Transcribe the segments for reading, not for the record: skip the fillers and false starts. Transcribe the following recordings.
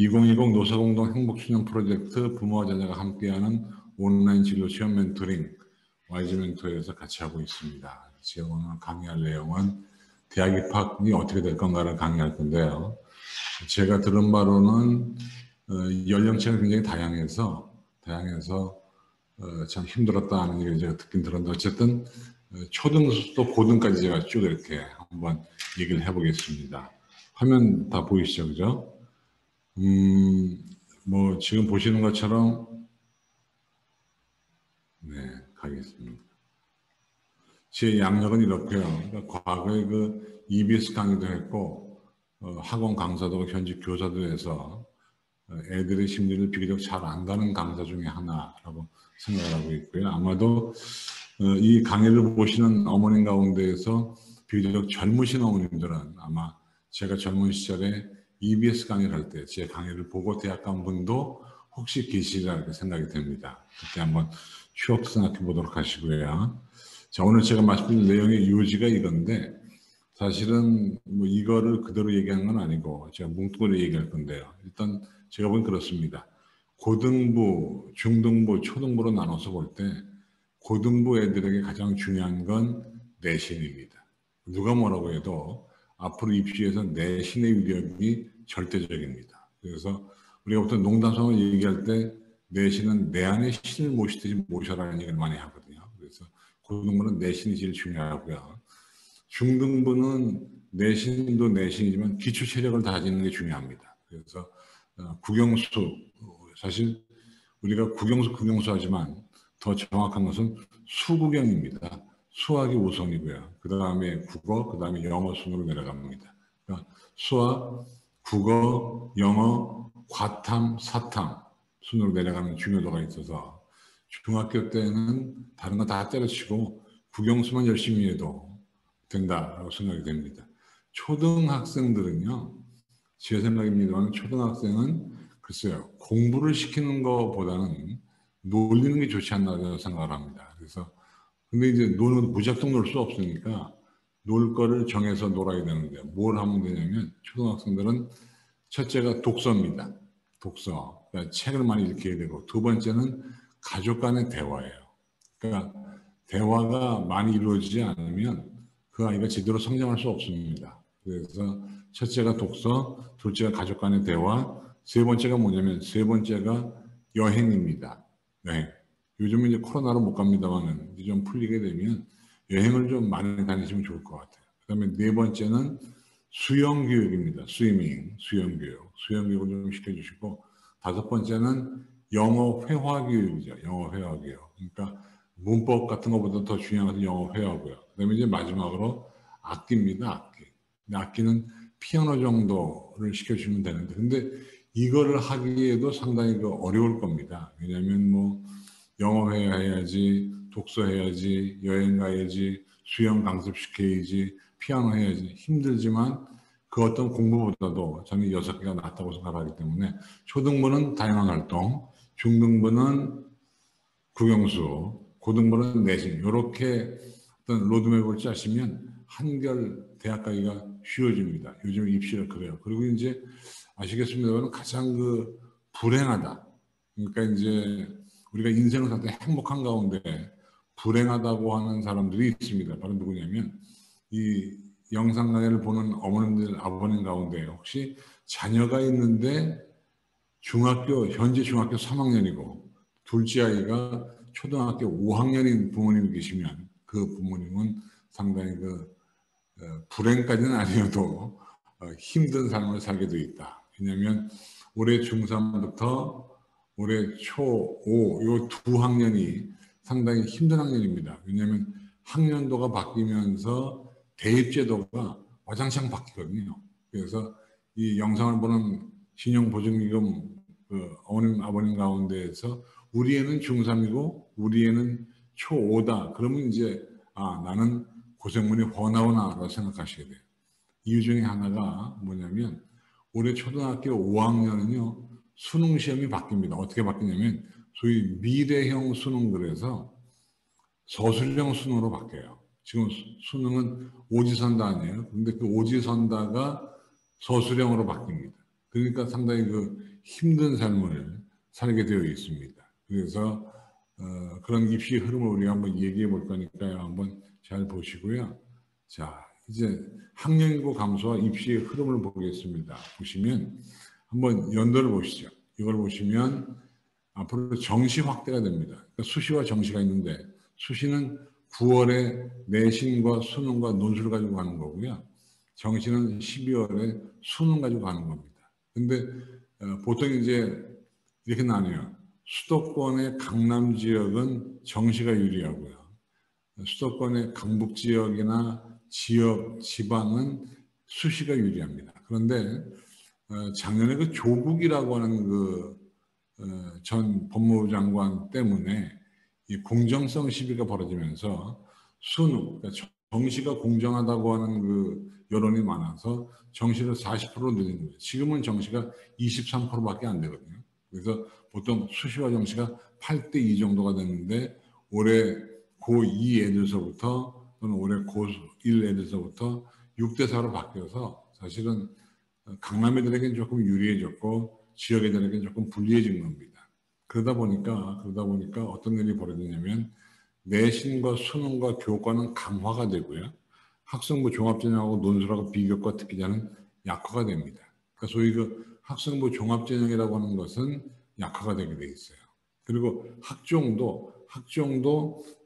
2020 노사공동 행복춘년 프로젝트 부모와 자녀가 함께하는 온라인 진로 체험 멘토링 YG 멘토에서 같이 하고 있습니다. 제가 오늘 강의할 내용은 대학 입학이 어떻게 될 건가를 강의할 건데요. 제가 들은 바로는 연령층이 굉장히 다양해서 참 힘들었다는 얘기를 제가 듣긴 들었는데 어쨌든 초등부터 고등까지 제가 쭉 이렇게 한번 얘기를 해보겠습니다. 화면 다 보이시죠, 그죠? 뭐 지금 보시는 것처럼 네, 가겠습니다. 제 양력은 이렇게요. 그러니까 과거에 그 EBS 강의도 했고 학원 강사도 현직 교사도 해서 애들의 심리를 비교적 잘 안다는 강사 중에 하나라고 생각을 하고 있고요. 아마도 이 강의를 보시는 어머님 가운데에서 비교적 젊으신 어머님들은 아마 제가 젊은 시절에 EBS 강의를 할 때 제 강의를 보고 대학 간 분도 혹시 계시리라 이렇게 생각이 됩니다. 그때 한번 추억 생각해 보도록 하시고요. 자, 오늘 제가 말씀드린 내용의 요지가 이건데 사실은 뭐 이거를 그대로 얘기하는 건 아니고 제가 뭉뚱그려 얘기할 건데요. 일단 제가 보기엔 그렇습니다. 고등부, 중등부, 초등부로 나눠서 볼 때 고등부 애들에게 가장 중요한 건 내신입니다. 누가 뭐라고 해도 앞으로 입시에서 내신의 위력이 절대적입니다. 그래서 우리가 보통 농담성을 얘기할 때 내신은 내 안에 신을 모시듯이 모셔라는 얘기를 많이 하거든요. 그래서 고등부는 내신이 제일 중요하고요. 중등부는 내신도 내신이지만 기초 체력을 다지는 게 중요합니다. 그래서 국영수, 사실 우리가 국영수 하지만 더 정확한 것은 수국영입니다. 수학이 우선이고요. 그 다음에 국어, 그 다음에 영어 순으로 내려갑니다. 그러니까 수학, 국어, 영어, 과탐, 사탐 순으로 내려가는 중요도가 있어서 중학교 때는 다른 거 다 때려치고 국영수만 열심히 해도 된다라고 생각이 됩니다. 초등학생들은요, 제 생각입니다만 초등학생은 글쎄요, 공부를 시키는 것보다는 놀리는 게 좋지 않나 생각을 합니다. 그래서 근데 이제 노는 무작정 놀 수 없으니까 놀 거를 정해서 놀아야 되는데 뭘 하면 되냐면 초등학생들은 첫째가 독서입니다. 독서. 그러니까 책을 많이 읽게 되고 두 번째는 가족 간의 대화예요. 그러니까 대화가 많이 이루어지지 않으면 그 아이가 제대로 성장할 수 없습니다. 그래서 첫째가 독서, 둘째가 가족 간의 대화, 세 번째가 뭐냐면 세 번째가 여행입니다. 여행. 요즘은 이제 코로나로 못 갑니다만은 이제 좀 풀리게 되면 여행을 좀 많이 다니시면 좋을 것 같아요. 그다음에 네 번째는 수영 교육입니다. 스위밍, 수영 교육. 수영 교육을 좀 시켜주시고 다섯 번째는 영어 회화 교육이죠. 영어 회화 교육. 그러니까 문법 같은 것보다 더 중요한 것은 영어 회화고요. 그다음에 이제 마지막으로 악기입니다. 악기. 악기는 피아노 정도를 시켜주시면 되는데 근데 이거를 하기에도 상당히 어려울 겁니다. 왜냐하면 뭐 영어 회화해야지, 독서해야지, 여행 가야지, 수영 강습시켜야지, 피아노 해야지 힘들지만 그 어떤 공부보다도 저는 6개가 낫다고 생각하기 때문에 초등부는 다양한 활동, 중등부는 국영수, 고등부는 내신 이렇게 어떤 로드맵을 짜시면 한결 대학 가기가 쉬워집니다. 요즘 입시가 그래요. 그리고 이제 아시겠습니다만 가장 불행하다. 그러니까 이제 우리가 인생을 살 때 행복한 가운데 불행하다고 하는 사람들이 있습니다. 바로 누구냐면 이 영상 강의를 보는 어머님들, 아버님 가운데 혹시 자녀가 있는데 현재 중학교 3학년이고 둘째 아이가 초등학교 5학년인 부모님이 계시면 그 부모님은 상당히 불행까지는 아니어도 힘든 삶을 살게 되어 있다. 왜냐하면 올해 중3부터 올해 초5 요 두 학년이 상당히 힘든 학년입니다. 왜냐하면 학년도가 바뀌면서 대입제도가 와장창 바뀌거든요. 그래서 이 영상을 보는 신용보증기금 어머님, 아버님 가운데에서 우리 애는 중3이고 우리 애는 초5다. 그러면 이제 나는 고생문이 훤하구나라고 생각하시게 돼요. 이유 중에 하나가 뭐냐면 올해 초등학교 5학년은요. 수능 시험이 바뀝니다. 어떻게 바뀌냐면 소위 미래형 수능 그래서 서술형 수능으로 바뀌어요. 지금 수능은 오지선다 아니에요. 근데 그 오지선다가 서술형으로 바뀝니다. 그러니까 상당히 힘든 삶을 살게 되어 있습니다. 그래서 그런 입시 흐름을 우리가 한번 얘기해 볼 거니까요. 한번 잘 보시고요. 자, 이제 학령인구 감소와 입시의 흐름을 보겠습니다. 보시면 한번 연도를 보시죠. 이걸 보시면 앞으로 정시 확대가 됩니다. 그러니까 수시와 정시가 있는데 수시는 9월에 내신과 수능과 논술을 가지고 가는 거고요. 정시는 12월에 수능 가지고 가는 겁니다. 근데 보통 이제 이렇게 나뉘어요. 수도권의 강남 지역은 정시가 유리하고요. 수도권의 강북 지역이나 지역, 지방은 수시가 유리합니다. 그런데 작년에 그 조국이라고 하는 전 법무부 장관 때문에 이 공정성 시비가 벌어지면서 수능, 그러니까 정시가 공정하다고 하는 여론이 많아서 정시를 40% 늘린 거예요. 지금은 정시가 23%밖에 안 되거든요. 그래서 보통 수시와 정시가 8대 2 정도가 됐는데 올해 고2 애들서부터 또는 올해 고1 애들서부터 6대 4로 바뀌어서 사실은 강남 애들에게는 조금 유리해졌고 지역 애들에게는 조금 불리해진 겁니다. 그러다 보니까 어떤 일이 벌어지냐면 내신과 수능과 교과는 강화가 되고요. 학생부 종합전형하고 논술하고 비교과 특기자는 약화가 됩니다. 그러니까 소위 학생부 종합전형이라고 하는 것은 약화가 되게 돼 있어요. 그리고 학종도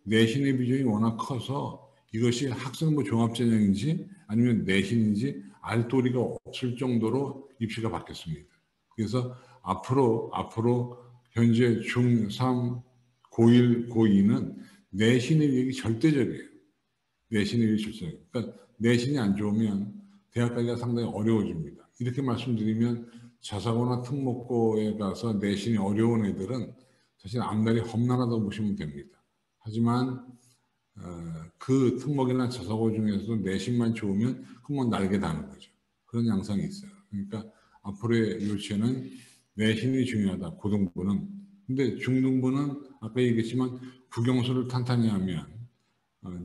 내신의 비중이 워낙 커서 이것이 학생부 종합전형인지 아니면 내신인지 알 도리가 없을 정도로 입시가 바뀌었습니다. 그래서 앞으로 현재 중3, 고1, 고2는 내신의 위력이 절대적이에요. 내신의 위력이 절대적이에요. 그러니까 내신이 안 좋으면 대학 가기가 상당히 어려워집니다. 이렇게 말씀드리면 자사고나 특목고에 가서 내신이 어려운 애들은 사실 앞날이 험난하다고 보시면 됩니다. 하지만 그 특목이나 자사고 중에서도 내신만 좋으면 그건 날개 다는 거죠. 그런 양상이 있어요. 그러니까 앞으로의 유치는 내신이 중요하다. 고등부는. 근데 중등부는 아까 얘기했지만 국영수를 탄탄히 하면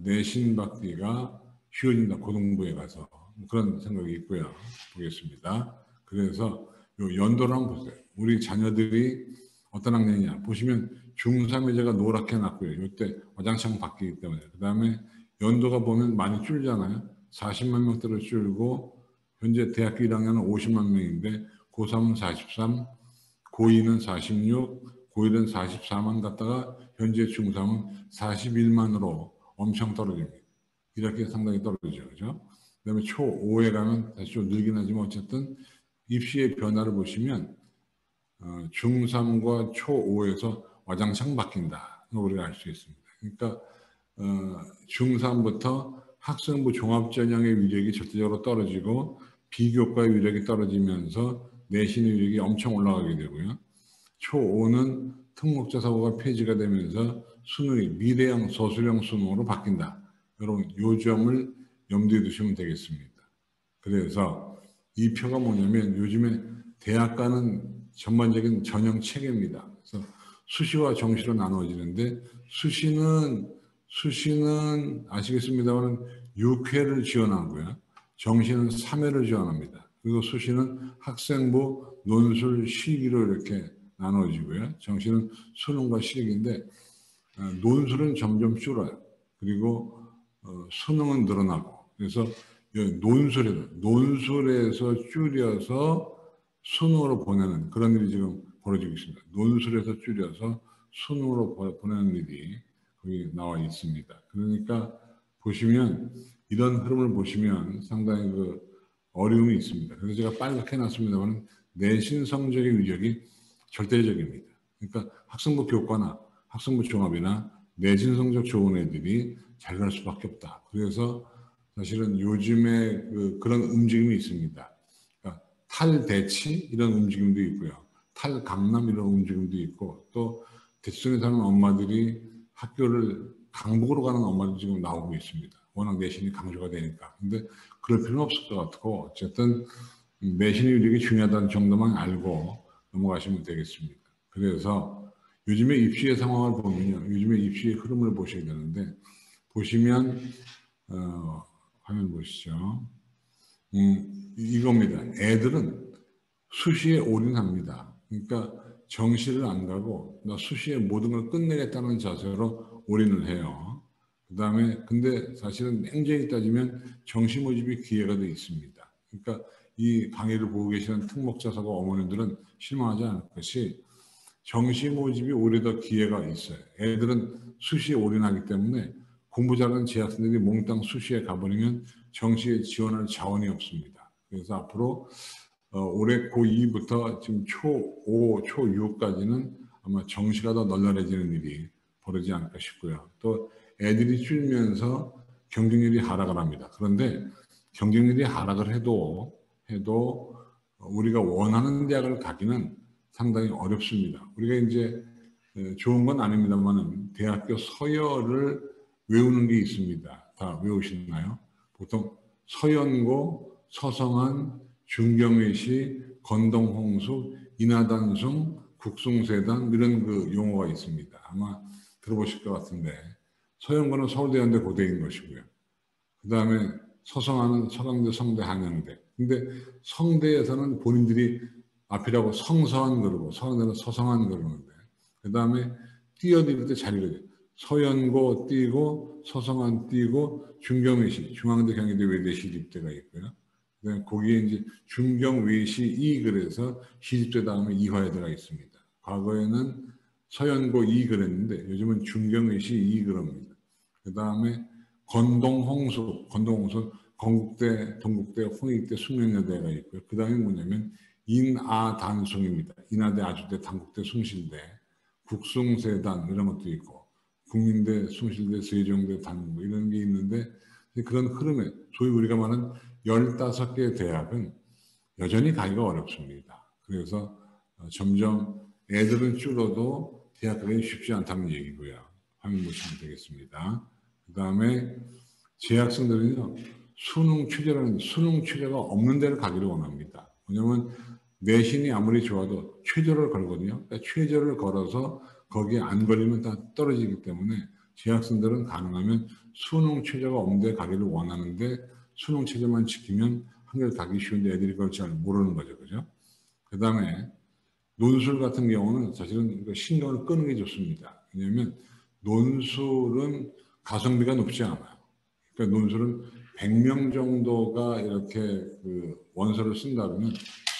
내신 받기가 쉬워진다. 고등부에 가서. 그런 생각이 있고요. 보겠습니다. 그래서 요 연도를 한번 보세요. 우리 자녀들이 어떤 학년이냐. 보시면 중3에 제가 노랗게 해놨고요. 이때 와장창 바뀌기 때문에. 그 다음에 연도가 보면 많이 줄잖아요. 40만 명대로 줄고 현재 대학교 1학년은 50만 명인데 고3은 43, 고2는 46, 고1은 44만 갔다가 현재 중3은 41만으로 엄청 떨어집니다. 이렇게 상당히 떨어지죠. 그죠? 그 다음에 초5에 가면 다시 좀 늘긴 하지만 어쨌든 입시의 변화를 보시면 중3과 초5에서 와장창 바뀐다. 우리가 알 수 있습니다. 그러니까 중3부터 학생부 종합전형의 위력이 절대적으로 떨어지고 비교과의 위력이 떨어지면서 내신의 위력이 엄청 올라가게 되고요. 초5는 특목자사고가 폐지가 되면서 수능이 미래형 서술형 수능으로 바뀐다. 여러분 이 점을 염두에 두시면 되겠습니다. 그래서 이 표가 뭐냐면 요즘에 대학가는 전반적인 전형 체계입니다. 그래서 수시와 정시로 나누어지는데 수시는 아시겠습니다만 6회를 지원하고요. 정시는 3회를 지원합니다. 그리고 수시는 학생부, 논술, 실기로 이렇게 나눠지고요. 정시는 수능과 실기인데 논술은 점점 줄어요. 그리고 수능은 늘어나고 그래서 논술에서 줄여서 수능으로 보내는 그런 일이 지금 벌어지고 있습니다. 논술에서 줄여서 수능으로 보내는 일이 거기 나와 있습니다. 그러니까 보시면 이런 흐름을 보시면 상당히 어려움이 있습니다. 그래서 제가 빨갛게 해놨습니다만 내신 성적의 위력이 절대적입니다. 그러니까 학생부 교과나 학생부 종합이나 내신 성적 좋은 애들이 잘 갈 수밖에 없다. 그래서 사실은 요즘에 그런 움직임이 있습니다. 그러니까 탈대치 이런 움직임도 있고요. 탈강남 이런 움직임도 있고 또 대치동에 사는 엄마들이 학교를 강북으로 가는 엄마도 지금 나오고 있습니다. 워낙 내신이 강조가 되니까. 근데 그럴 필요는 없을 것 같고 어쨌든 내신의 위력이 중요하다는 정도만 알고 넘어가시면 되겠습니다. 그래서 요즘의 입시의 상황을 보면요. 요즘의 입시의 흐름을 보셔야 되는데 보시면 화면 보시죠. 이겁니다. 애들은 수시에 올인합니다. 그러니까 정시를 안 가고 나 수시에 모든 걸 끝내겠다는 자세로 올인을 해요. 그 다음에 근데 사실은 냉정히 따지면 정시 모집이 기회가 돼 있습니다. 그러니까 이 강의를 보고 계시는 특목자사고 어머님들은 실망하지 않을 것이 정시 모집이 오히려 더 기회가 있어요. 애들은 수시에 올인하기 때문에 공부 잘하는 재학생들이 몽땅 수시에 가버리면 정시에 지원할 자원이 없습니다. 그래서 앞으로 올해 고2부터 지금 초5, 초6까지는 아마 정시가 더 널널해지는 일이 벌어지지 않을까 싶고요. 또 애들이 줄면서 경쟁률이 하락을 합니다. 그런데 경쟁률이 하락을 해도 우리가 원하는 대학을 가기는 상당히 어렵습니다. 우리가 이제 좋은 건 아닙니다만 대학교 서열을 외우는 게 있습니다. 다 외우시나요? 보통 서연고, 서성한, 중경외시, 건동홍수, 인하단숭, 국숭세단 이런 그 용어가 있습니다. 아마 들어보실 것 같은데 서연고는 서울대연대 고대인 것이고요. 그 다음에 서성하는 서강대, 성대, 한양대. 근데 성대에서는 본인들이 앞이라고 성서한 그러고 서강대는 서성한 그러는데 그 다음에 띄어드릴 때 잘 읽어요. 서연고 띄고 서성한 띄고 중경외시 중앙대 경희대 외대 시집대가 있고요. 그다음에 거기에 이제 중경외시 이 그래서 시집대 다음에 이화여대가 있습니다. 과거에는 서연고 이 그랬는데 요즘은 중경외시 이 그럽니다. 그 다음에 건동홍수 건국대, 동국대, 홍익대, 숙명여대가 있고요. 그 다음에 뭐냐면 인아단숭입니다. 인하대, 아주대, 단국대, 숭실대, 국숭세단 이런 것도 있고 국민대, 숭실대, 세종대, 단국 이런 게 있는데 그런 흐름에 소위 우리가 말하는 15개 대학은 여전히 가기가 어렵습니다. 그래서 점점 애들은 줄어도 대학 가기 쉽지 않다는 얘기고요. 화면 보시면 되겠습니다. 그 다음에 재학생들은요, 수능 최저가 없는 데를 가기를 원합니다. 왜냐하면 내신이 아무리 좋아도 최저를 걸거든요. 그러니까 최저를 걸어서 거기에 안 걸리면 다 떨어지기 때문에 재학생들은 가능하면 수능 최저가 없는 데 가기를 원하는데 수능 최저만 지키면 한결 가기 쉬운데 애들이 그걸 잘 모르는 거죠. 그죠? 그 다음에 논술 같은 경우는 사실은 신경을 끄는 게 좋습니다. 왜냐하면 논술은 가성비가 높지 않아요. 그러니까 논술은 100명 정도가 이렇게 그 원서를 쓴다 그러면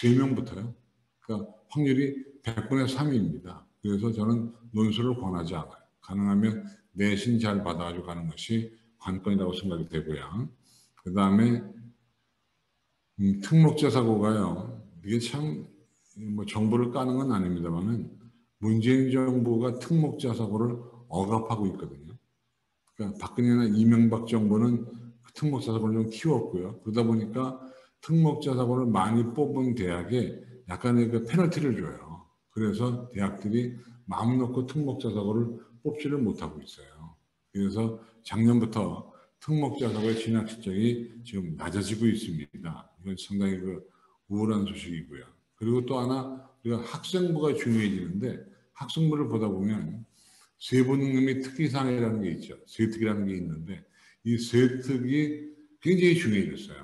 3명부터요. 그러니까 확률이 100분의 3입니다. 그래서 저는 논술을 권하지 않아요. 가능하면 내신 잘 받아가지고 가는 것이 관건이라고 생각이 되고요. 그 다음에 특목자 사고가요. 이게 참 뭐 정부를 까는 건 아닙니다만은 문재인 정부가 특목자 사고를 억압하고 있거든요. 그러니까 박근혜나 이명박 정부는 그 특목자 사고를 좀 키웠고요. 그러다 보니까 특목자 사고를 많이 뽑은 대학에 약간의 그 페널티를 줘요. 그래서 대학들이 마음 놓고 특목자 사고를 뽑지를 못하고 있어요. 그래서 작년부터 특목자 사고의 진학 실적이 지금 낮아지고 있습니다. 이건 상당히 그 우울한 소식이고요. 그리고 또 하나 우리가 학생부가 중요해지는데 학생부를 보다 보면 세부능력 및 특기사항이라는 게 있죠. 세특이라는 게 있는데 이 세특이 굉장히 중요해졌어요.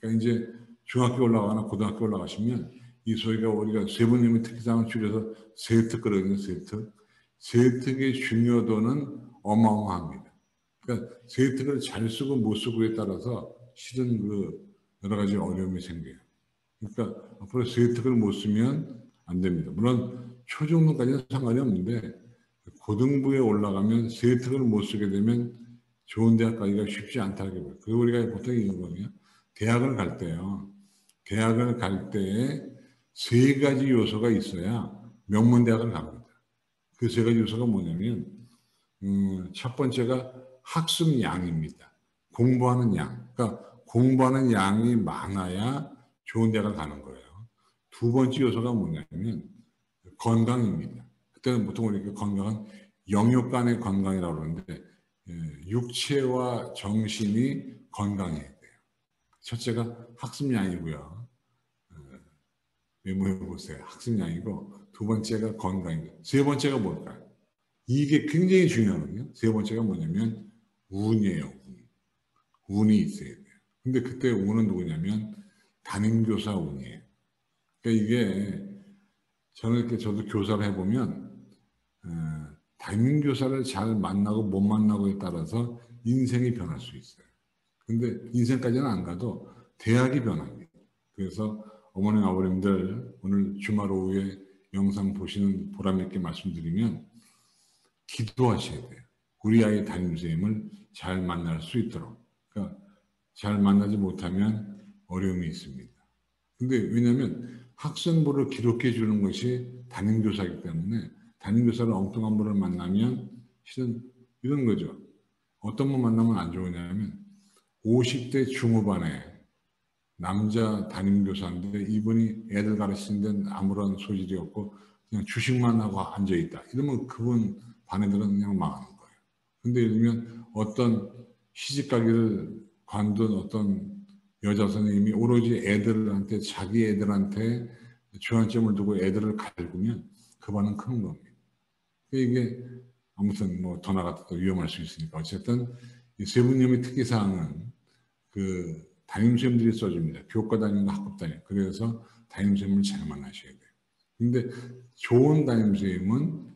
그러니까 이제 중학교 올라가거나 고등학교 올라가시면 이 소위가 우리가 세부능력 및 특기사항을 줄여서 세특 그러거든요. 세특. 세특의 중요도는 어마어마합니다. 그러니까 세특을 잘 쓰고 못 쓰고에 따라서 실은 그 여러 가지 어려움이 생겨요. 그러니까 앞으로 세특을 못 쓰면 안 됩니다. 물론 초중등까지는 상관이 없는데 고등부에 올라가면 세특을 못 쓰게 되면 좋은 대학 가기가 쉽지 않다는 게 보여요. 그리고 우리가 보통 이런 거거든요. 대학을 갈 때요. 대학을 갈 때에 3가지 요소가 있어야 명문대학을 갑니다. 그 3가지 요소가 뭐냐면 첫 번째가 학습 양입니다. 공부하는 양. 그러니까 공부하는 양이 많아야 좋은 대학을 가는 거예요. 두 번째 요소가 뭐냐면 건강입니다. 그때는 보통 우리가 건강은 영육 간의 건강이라고 그러는데 육체와 정신이 건강해야 돼요. 첫째가 학습량이고요. 메모해 보세요. 학습량이고 두 번째가 건강이고 세 번째가 뭘까요? 이게 굉장히 중요하거든요. 세 번째가 뭐냐면 운이에요. 운이 있어야 돼요. 근데 그때 운은 누구냐면 담임교사 운이에요. 그러니까 이게 저는 이렇게 저도 교사를 해보면 담임 교사를 잘 만나고 못 만나고에 따라서 인생이 변할 수 있어요. 근데 인생까지는 안 가도 대학이 변합니다. 그래서 어머님, 아버님들 오늘 주말 오후에 영상 보시는 보람 있게 말씀드리면 기도하셔야 돼요. 우리 아이 담임선생님을 잘 만날 수 있도록. 그러니까 잘 만나지 못하면 어려움이 있습니다. 근데 왜냐하면 학생부를 기록해 주는 것이 담임교사이기 때문에 담임교사를 엉뚱한 분을 만나면 실은 이런 거죠. 어떤 분 만나면 안 좋으냐면 50대 중후반에 남자 담임교사인데 이분이 애들 가르치는 데는 아무런 소질이 없고 그냥 주식만 하고 앉아있다. 이러면 그분 반 애들은 그냥 망하는 거예요. 근데 예를 들면 어떤 시집가기를 관둔 어떤 여자 선생님이 오로지 애들한테 자기 애들한테 주안점을 두고 애들을 가르치면 그 반은 크는 겁니다. 이게 아무튼 뭐 더 나가도 위험할 수 있으니까 어쨌든 이 세부님의 특이사항은 그 담임선생님들이 써줍니다. 교과 담임과 학급 담임. 그래서 담임선생님을 잘 만나셔야 돼요. 근데 좋은 담임선생님은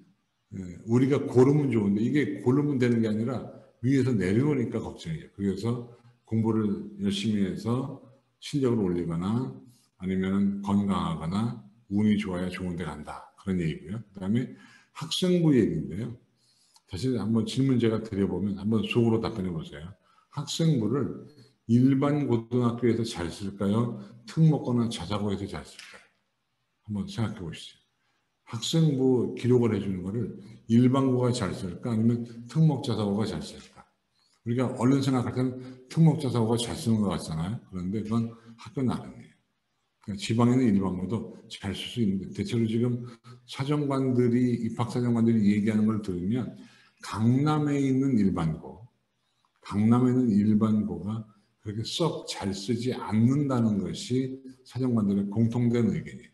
우리가 고르면 좋은데 이게 고르면 되는 게 아니라 위에서 내려오니까 걱정이에요. 그래서 공부를 열심히 해서 실력을 올리거나 아니면 건강하거나 운이 좋아야 좋은 데 간다. 그런 얘기고요. 그 다음에 학생부 얘기인데요. 다시 한번 질문 제가 드려보면 한번 속으로 답변해 보세요. 학생부를 일반 고등학교에서 잘 쓸까요? 특목고나 자사고에서 잘 쓸까요? 한번 생각해 보시죠. 학생부 기록을 해주는 거를 일반고가 잘 쓸까? 아니면 특목자사고가 잘 쓸까? 우리가 얼른 생각할 때는 특목자사고가 잘 쓰는 것 같잖아요. 그런데 그건 학교 나름이에요. 그러니까 지방에는 일반고도 잘 쓸 수 있는데 대체로 지금 사정관들이 입학사정관들이 얘기하는 걸 들으면 강남에 있는 일반고가 그렇게 썩 잘 쓰지 않는다는 것이 사정관들의 공통된 의견이에요.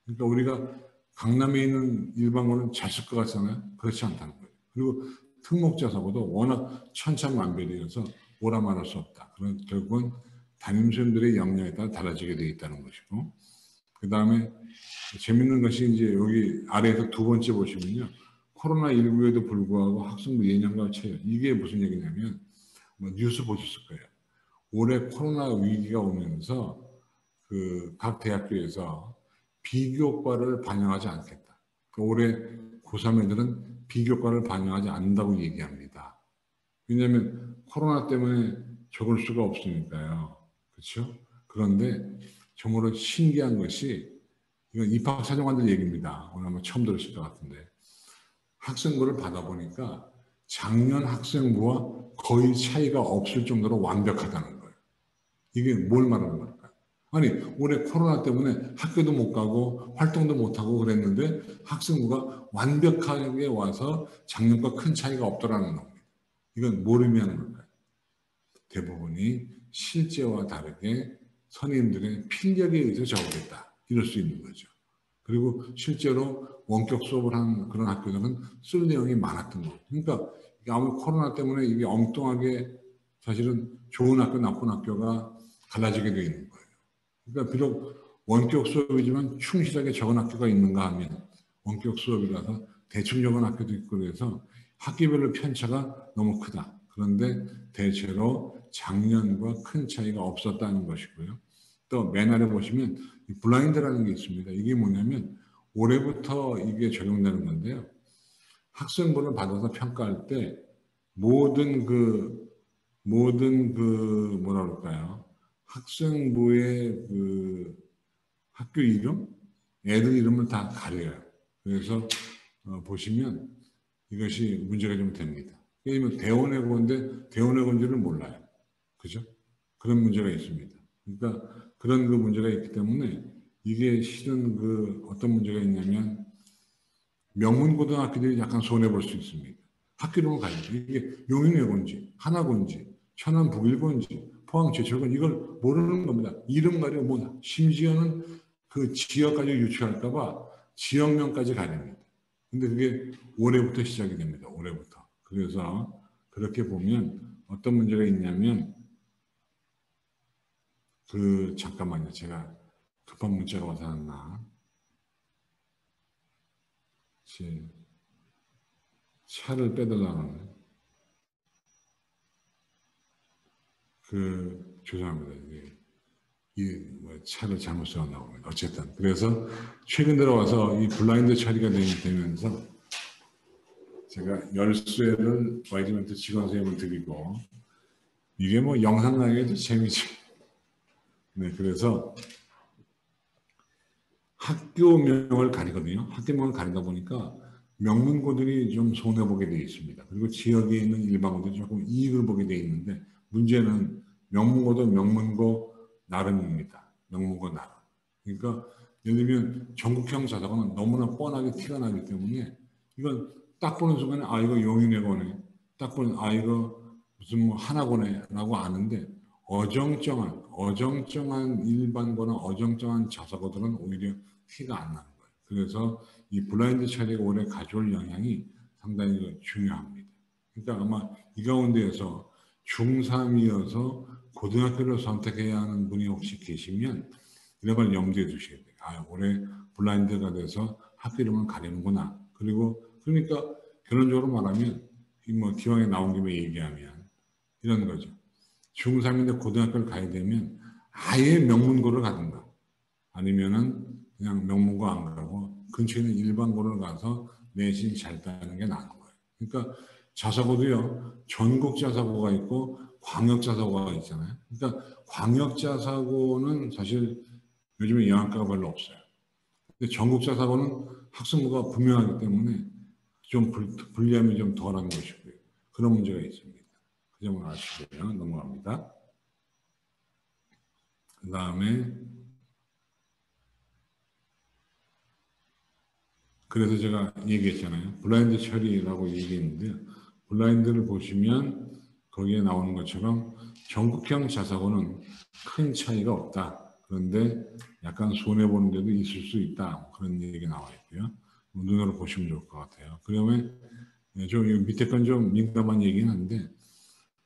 그러니까 우리가 강남에 있는 일반고는 잘 쓸 것 같잖아요. 그렇지 않다는 거예요. 그리고 특목자사고도 워낙 천차만별이어서 뭐라 말할 수 없다. 그런 결국은 담임선생님들의 역량에 따라 달라지게 되어 있다는 것이고, 그 다음에 재밌는 것이 이제 여기 아래에서 두 번째 보시면요. 코로나19에도 불구하고 학생부 예년과 차이. 이게 무슨 얘기냐면, 뭐 뉴스 보셨을 거예요. 올해 코로나 위기가 오면서 그 각 대학교에서 비교과를 반영하지 않겠다. 그 올해 고3 애들은 비교과를 반영하지 않는다고 얘기합니다. 왜냐하면 코로나 때문에 적을 수가 없으니까요. 그렇죠? 그런데 정말로 신기한 것이 이건 입학사정관들 얘기입니다. 오늘 아마 처음 들으실 것 같은데 학생부를 받아보니까 작년 학생부와 거의 차이가 없을 정도로 완벽하다는 거예요. 이게 뭘 말하는 걸까요? 아니 올해 코로나 때문에 학교도 못 가고 활동도 못 하고 그랬는데 학생부가 완벽하게 와서 작년과 큰 차이가 없더라는 겁니다. 이건 뭘 의미하는 걸까요? 대부분이 실제와 다르게 선생님들의 필력에 의해서 적용됐다. 이럴 수 있는 거죠. 그리고 실제로 원격 수업을 한 그런 학교들은 쓸 내용이 많았던 거예요. 그러니까 아무 코로나 때문에 이게 엉뚱하게 사실은 좋은 학교, 나쁜 학교가 갈라지게 되어 있는 거예요. 그러니까 비록 원격 수업이지만 충실하게 적은 학교가 있는가 하면 원격 수업이라서 대충 적은 학교도 있고 그래서 학기별로 편차가 너무 크다. 그런데 대체로 작년과 큰 차이가 없었다는 것이고요. 또 맨 아래 보시면 블라인드라는 게 있습니다. 이게 뭐냐면 올해부터 이게 적용되는 건데요. 학생부를 받아서 평가할 때 모든 뭐라 그럴까요? 학생부의 그 학교 이름, 애들 이름을 다 가려요. 그래서 보시면 이것이 문제가 좀 됩니다. 왜냐면 대원의 건데 대원의 건지를 몰라요. 그죠? 그런 문제가 있습니다. 그러니까 그런 그 문제가 있기 때문에 이게 실은 그 어떤 문제가 있냐면 명문고등학교들이 약간 손해볼 수 있습니다. 학교 이름을 가요. 이게 용인외고인지 하나고인지 천안 북일고인지 포항 제철고인지 이걸 모르는 겁니다. 이름 가려 뭐 심지어는 그 지역까지 유추할까 봐 지역명까지 가립니다. 근데 그게 올해부터 시작이 됩니다. 올해부터. 그래서 그렇게 보면 어떤 문제가 있냐면 잠깐만요. 제가 급한 문자가 와서 왔나. 차를 빼달라는 죄송합니다. 차를 잘못 써왔나 봅니다. 어쨌든 그래서 최근 들어와서 이 블라인드 처리가 되면서 제가 열쇠를 와이즈멘트 직원 선생님을 드리고 이게 뭐 영상 강의도 재미지. 네, 그래서 학교명을 가리거든요. 학교명을 가리다 보니까 명문고들이 좀 손해보게 되어 있습니다. 그리고 지역에 있는 일반고들이 조금 이익을 보게 되어 있는데 문제는 명문고도 명문고 나름입니다. 명문고 나름. 그러니까 예를 들면 전국형 자사고는 너무나 뻔하게 티가 나기 때문에 이건 딱 보는 순간에 아 이거 용인외고네. 딱 보는 아 이거 무슨 뭐 하나고네라고 아는데 어정쩡한 일반고나 어정쩡한 자사고들은 오히려 티가 안 나는 거예요. 그래서 이 블라인드 처리가 올해 가져올 영향이 상당히 중요합니다. 그러니까 아마 이 가운데에서 중3이어서 고등학교를 선택해야 하는 분이 혹시 계시면 이런 걸 염두에 두셔야 돼요. 아, 올해 블라인드가 돼서 학교 이름을 가리는구나. 그리고 그러니까 결론적으로 말하면 뭐 기왕에 나온 김에 얘기하면 이런 거죠. 중3인데 고등학교를 가야 되면 아예 명문고를 가든가 아니면은 그냥 명문고 안 가고 근처에 있는 일반고를 가서 내신 잘 따는 게 나은 거예요. 그러니까 자사고도요. 전국 자사고가 있고 광역 자사고가 있잖아요. 그러니까 광역 자사고는 사실 요즘에 영양가가 별로 없어요. 근데 전국 자사고는 학생부가 분명하기 때문에 좀 불리함이 좀 덜한 것이고요. 그런 문제가 있습니다. 그 점을 아시고요. 넘어갑니다. 그 다음에 그래서 제가 얘기했잖아요. 블라인드 처리라고 얘기했는데 블라인드를 보시면 거기에 나오는 것처럼 전국형 자사고는 큰 차이가 없다. 그런데 약간 손해보는 데도 있을 수 있다. 그런 얘기가 나와 있고요. 눈으로 보시면 좋을 것 같아요. 그러면 좀 밑에 건 좀 민감한 얘기는 한데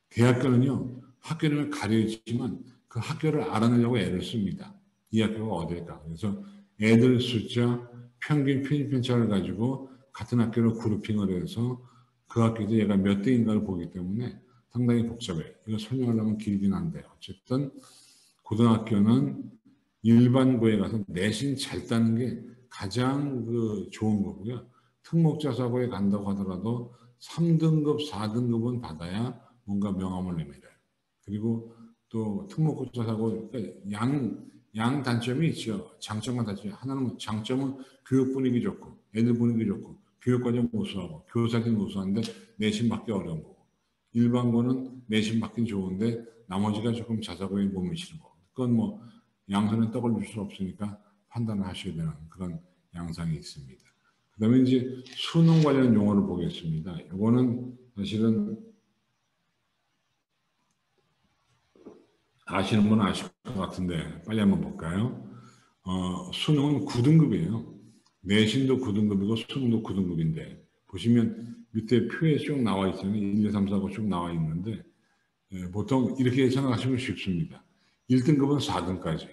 대학교는요. 학교를 가려있지만 그 학교를 알아내려고 애를 씁니다. 이 학교가 어딜까. 그래서 애들 숫자, 평균 편차를 가지고 같은 학교를 그룹핑을 해서 그 학교에서 얘가 몇 대인가를 보기 때문에 상당히 복잡해요. 이거 설명하려면 길긴 한데 어쨌든 고등학교는 일반고에 가서 내신 잘 따는 게 가장 좋은 거고요. 특목자사고에 간다고 하더라도 3등급, 4등급은 받아야 뭔가 명함을 냅니다. 그리고 또 특목고자사고 양 단점이 있죠. 장점과 단점이 하나는 장점은 교육 분위기 좋고 애들 분위기 좋고 교육과정 우수하고 교사진 우수한데 내신 받기 어려운 거고 일반고는 내신 받긴 좋은데 나머지가 조금 자사고에 몸을 실은 거고 그건 뭐 양손에 떡을 줄 수 없으니까 판단을 하셔야 되는 그런 양상이 있습니다. 그 다음에 이제 수능 관련 용어를 보겠습니다. 이거는 사실은 아시는 분은 아실 것 같은데 빨리 한번 볼까요? 수능은 9등급이에요. 내신도 9등급이고 수능도 9등급인데 보시면 밑에 표에 쭉 나와 있잖아요. 1, 2, 3, 4, 5 쭉 나와 있는데 보통 이렇게 생각하시면 쉽습니다. 1등급은 4등까지,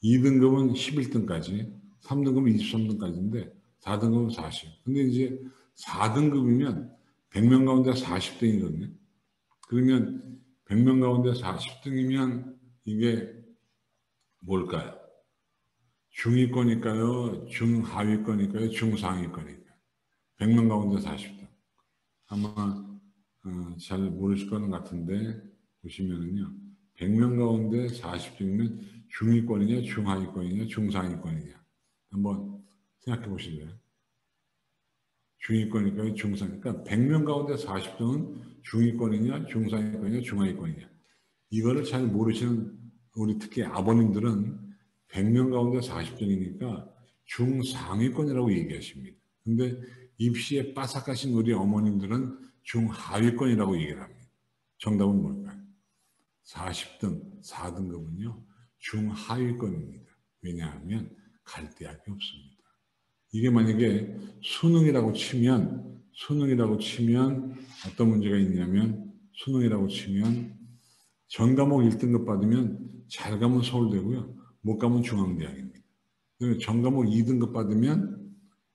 2등급은 11등까지, 3등급은 23등까지인데 4등급은 40. 근데 이제 4등급이면 100명 가운데 40등이거든요. 그러면 100명 가운데 40등이면 이게 뭘까요? 중위권일까요? 중하위권일까요? 중상위권일까요? 100명 가운데 40등. 아마 잘 모르실 거는 같은데 보시면은요. 100명 가운데 40등이면 중위권이냐 중하위권이냐 중상위권이냐 한번 생각해 보실래요? 중위권일까요? 중상. 그러니까 100명 가운데 40등은 중위권이냐 중상위권이냐 중하위권이냐 이거를 잘 모르시는 우리 특히 아버님들은 100명 가운데 40등이니까 중상위권이라고 얘기하십니다. 근데 입시에 빠삭하신 우리 어머님들은 중하위권이라고 얘기를 합니다. 정답은 뭘까요? 40등, 4등급은요. 중하위권입니다. 왜냐하면 갈 대학이 없습니다. 이게 만약에 수능이라고 치면 어떤 문제가 있냐면 수능이라고 치면 전 과목 1등급 받으면 잘 가면 서울대고요. 못 가면 중앙대학입니다. 전 과목 2등급 받으면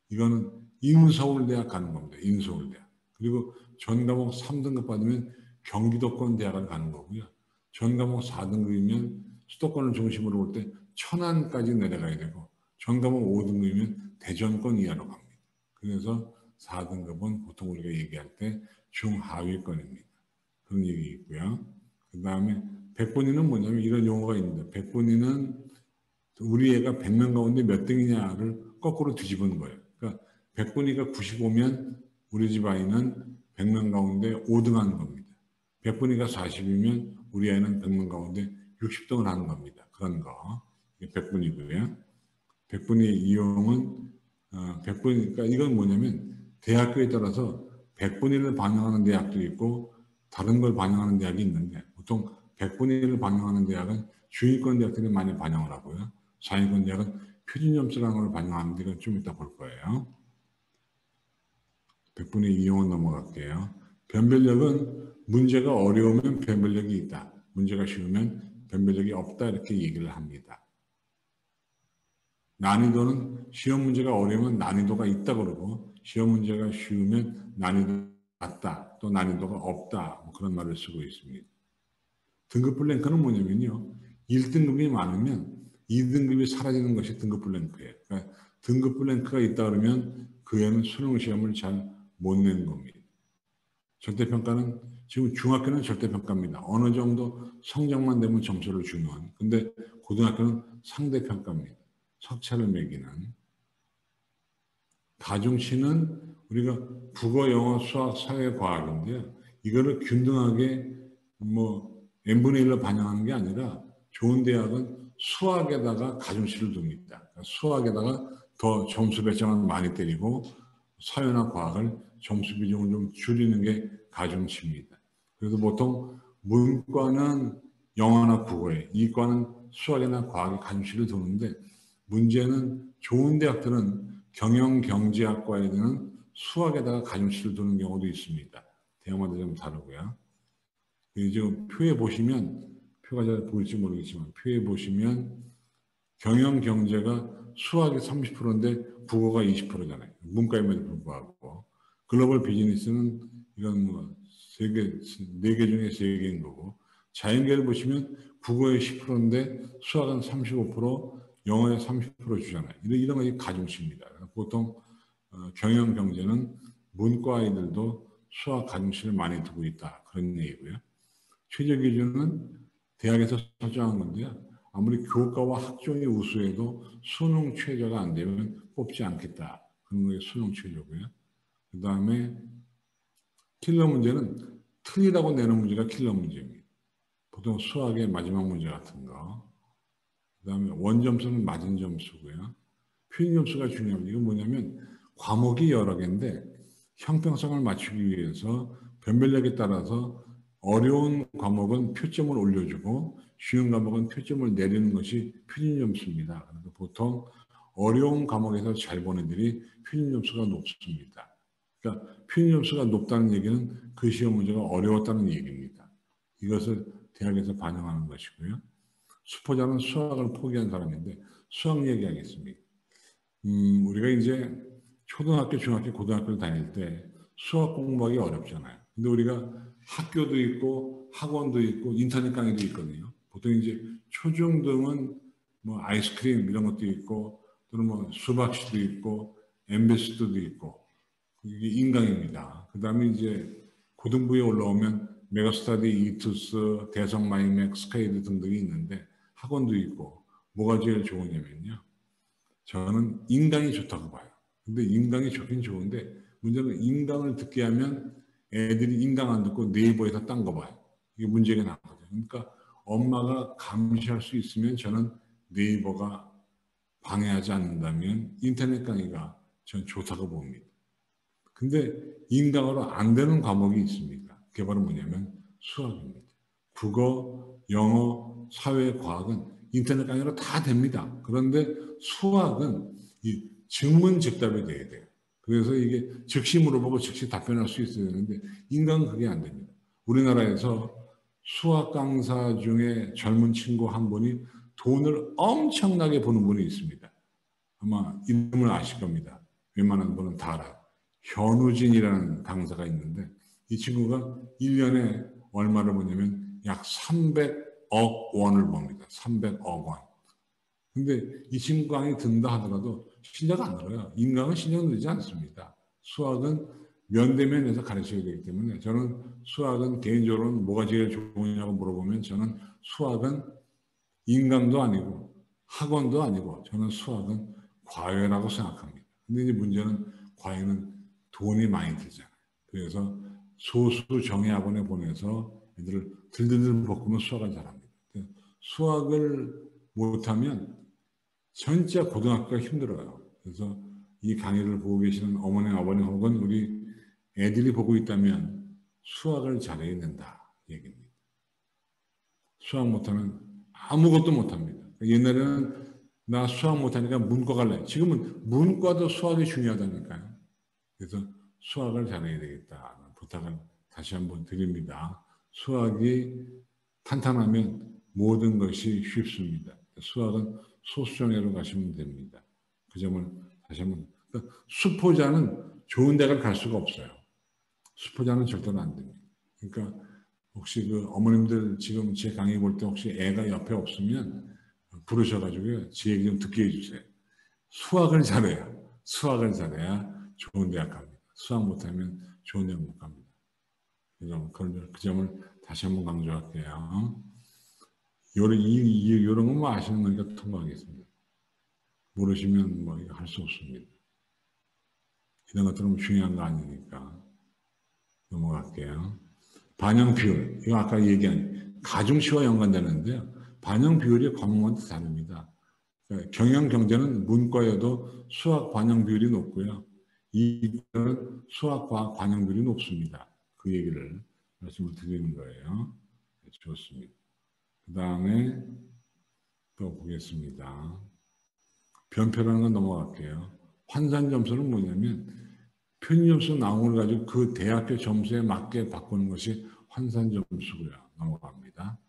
이거는 인서울대학 가는 겁니다. 인서울대학. 그리고 전 과목 3등급 받으면 경기도권 대학을 가는 거고요. 전 과목 4등급이면 수도권을 중심으로 볼 때 천안까지 내려가야 되고 전 과목 5등급이면 대전권 이하로 갑니다. 그래서 4등급은 보통 우리가 얘기할 때 중하위권입니다. 그런 얘기 있고요. 그 다음에 백분위는 뭐냐면 이런 용어가 있는데 백분위는 우리 애가 100명 가운데 몇 등이냐를 거꾸로 뒤집은 거예요. 그러니까 백분위가 95면 우리 집 아이는 100명 가운데 5등 하는 겁니다. 백분위가 40이면 우리 아이는 100명 가운데 60등을 하는 겁니다. 그런 거. 이게 백분위고요. 백분위 이용은 그러니까 이건 뭐냐면 대학교에 따라서 백분위를 반영하는 대학도 있고 다른 걸 반영하는 대학이 있는데 보통 백분위를 반영하는 대학은 중위권 대학들이 많이 반영을 하고요. 상위권 대학은 표준점수라는 걸 반영하는데 이건 좀 이따 볼 거예요. 백분위 이용은 넘어갈게요. 변별력은 문제가 어려우면 변별력이 있다. 문제가 쉬우면 변별력이 없다 이렇게 얘기를 합니다. 난이도는 시험 문제가 어려우면 난이도가 있다 그러고 시험 문제가 쉬우면 난이도가 낮다 또 난이도가 없다 뭐 그런 말을 쓰고 있습니다. 등급 블랭크는 뭐냐면요. 1등급이 많으면 2등급이 사라지는 것이 등급 블랭크예요. 그러니까 등급 블랭크가 있다 그러면 그 애는 수능 시험을 잘 못 내는 겁니다. 절대평가는 지금 중학교는 절대평가입니다. 어느 정도 성적만 되면 점수를 주는. 근데 고등학교는 상대평가입니다. 석차를 매기는. 가중치는 우리가 국어, 영어, 수학, 사회, 과학인데요. 이거를 균등하게 뭐 n분의 1로 반영하는 게 아니라 좋은 대학은 수학에다가 가중치를 둡니다. 그러니까 수학에다가 더 점수 배점을 많이 때리고 사회나 과학을 점수 비중을 좀 줄이는 게 가중치입니다. 그래서 보통 문과는 영어나 국어에, 이과는 수학이나 과학에 가중치를 두는데 문제는 좋은 대학들은 경영경제학과에는 수학에다가 가중치를 두는 경우도 있습니다. 대학마다 좀 다르고요. 지금 표에 보시면 표가 잘 보일지 모르겠지만 표에 보시면 경영경제가 수학이 30%인데 국어가 20%잖아요. 문과임에도 불구하고 글로벌 비즈니스는 이건 뭐 네 개 중에 세 개인 거고 자연계를 보시면 국어의 10%인데 수학은 35%, 영어의 30% 주잖아요. 이런 것이 가중치입니다. 보통 경영 경제는 문과 아이들도 수학 가중치를 많이 두고 있다. 그런 얘기고요. 최저 기준은 대학에서 설정한 건데요. 아무리 교과와 학종이 우수해도 수능 최저가 안 되면 뽑지 않겠다. 그런 게 수능 최저고요. 그 다음에 킬러 문제는 틀리다고 내는 문제가 킬러 문제입니다. 보통 수학의 마지막 문제 같은 거. 그 다음에 원점수는 맞은 점수고요. 표준 점수가 중요합니다. 이건 뭐냐면 과목이 여러 개인데 형평성을 맞추기 위해서 변별력에 따라서 어려운 과목은 표점을 올려주고 쉬운 과목은 표점을 내리는 것이 표준 점수입니다. 그래서 보통 어려운 과목에서 잘 본 애들이 표준 점수가 높습니다. 그러니까 표준 점수가 높다는 얘기는 그 시험 문제가 어려웠다는 얘기입니다. 이것을 대학에서 반영하는 것이고요. 수포자는 수학을 포기한 사람인데 수학 얘기하겠습니다. 우리가 이제 초등학교, 중학교, 고등학교를 다닐 때 수학 공부하기 어렵잖아요. 근데 우리가 학교도 있고 학원도 있고 인터넷 강의도 있거든요. 보통 이제 초중등은 뭐 아이스크림 이런 것도 있고 또는 뭐 수박씨도 있고 엠베스도도 있고 이게 인강입니다. 그 다음에 이제 고등부에 올라오면 메가스터디, 이투스, 대성 마이맥, 스카이드 등등이 있는데 학원도 있고 뭐가 제일 좋으냐면요. 저는 인강이 좋다고 봐요. 근데 인강이 좋긴 좋은데 문제는 인강을 듣게 하면 애들이 인강 안 듣고 네이버에서 딴 거 봐요. 이게 문제가 나거든요. 그러니까 엄마가 감시할 수 있으면 저는 네이버가 방해하지 않는다면 인터넷 강의가 전 좋다고 봅니다. 근데 인강으로 안 되는 과목이 있습니다. 그게 바로 뭐냐면 수학입니다. 국어, 영어, 사회, 과학은 인터넷 강의로 다 됩니다. 그런데 수학은 이 증문즉답이 돼야 돼요. 그래서 이게 즉시 물어보고 즉시 답변할 수 있어야 되는데 인간은 그게 안 됩니다. 우리나라에서 수학 강사 중에 젊은 친구 한 분이 돈을 엄청나게 버는 분이 있습니다. 아마 이름을 아실 겁니다. 웬만한 분은 다 알아요. 현우진이라는 강사가 있는데 이 친구가 1년에 얼마를 버냐면 약 300억 원을 법니다. 300억 원. 근데 이 친구 강의 듣는다 하더라도 실력 안 늘어요. 인강은 실력 늘지 않습니다. 수학은 면대면에서 가르쳐야 되기 때문에 저는 수학은 개인적으로는 뭐가 제일 좋으냐고 물어보면 저는 수학은 인강도 아니고 학원도 아니고 저는 수학은 과외라고 생각합니다. 근데 이제 문제는 과외는 돈이 많이 들잖아요. 그래서 소수 정예학원에 보내서 애들을 들들들 볶으면 수학을 잘합니다. 수학을 못하면 진짜 고등학교가 힘들어요. 그래서 이 강의를 보고 계시는 어머니, 아버님 혹은 우리 애들이 보고 있다면 수학을 잘해야 된다 얘기입니다. 수학 못하면 아무것도 못합니다. 옛날에는 나 수학 못하니까 문과 갈래. 지금은 문과도 수학이 중요하다니까요. 그래서 수학을 잘해야 되겠다. 부탁을 다시 한번 드립니다. 수학이 탄탄하면 모든 것이 쉽습니다. 수학은 소수정예로 가시면 됩니다. 그 점을 다시 한번. 그러니까 수포자는 좋은 대학을 갈 수가 없어요. 수포자는 절대로 안 됩니다. 그러니까 혹시 그 어머님들 지금 제 강의 볼 때 혹시 애가 옆에 없으면 부르셔가지고요. 제 얘기 좀 듣게 해주세요. 수학을 잘해야, 수학을 잘해야 좋은 대학 갑니다. 수학 못하면 좋은 대학 못 갑니다. 그 점을 다시 한번 강조할게요. 이런 건 뭐 아시는 거니까 통과하겠습니다. 모르시면 뭐 이거 할 수 없습니다. 이런 것들은 중요한 거 아니니까 넘어갈게요. 반영 비율, 이거 아까 얘기한 가중치와 연관되는데요. 반영 비율이 과목마다 다릅니다. 그러니까 경영 경제는 문과여도 수학 반영 비율이 높고요. 이거는 수학 과학 반영 비율이 높습니다. 그 얘기를 말씀을 드리는 거예요. 네, 좋습니다. 그 다음에 또 보겠습니다. 변표라는 건 넘어갈게요. 환산 점수는 뭐냐면 편의 점수 나온 걸 가지고 그 대학교 점수에 맞게 바꾸는 것이 환산 점수고요. 넘어갑니다.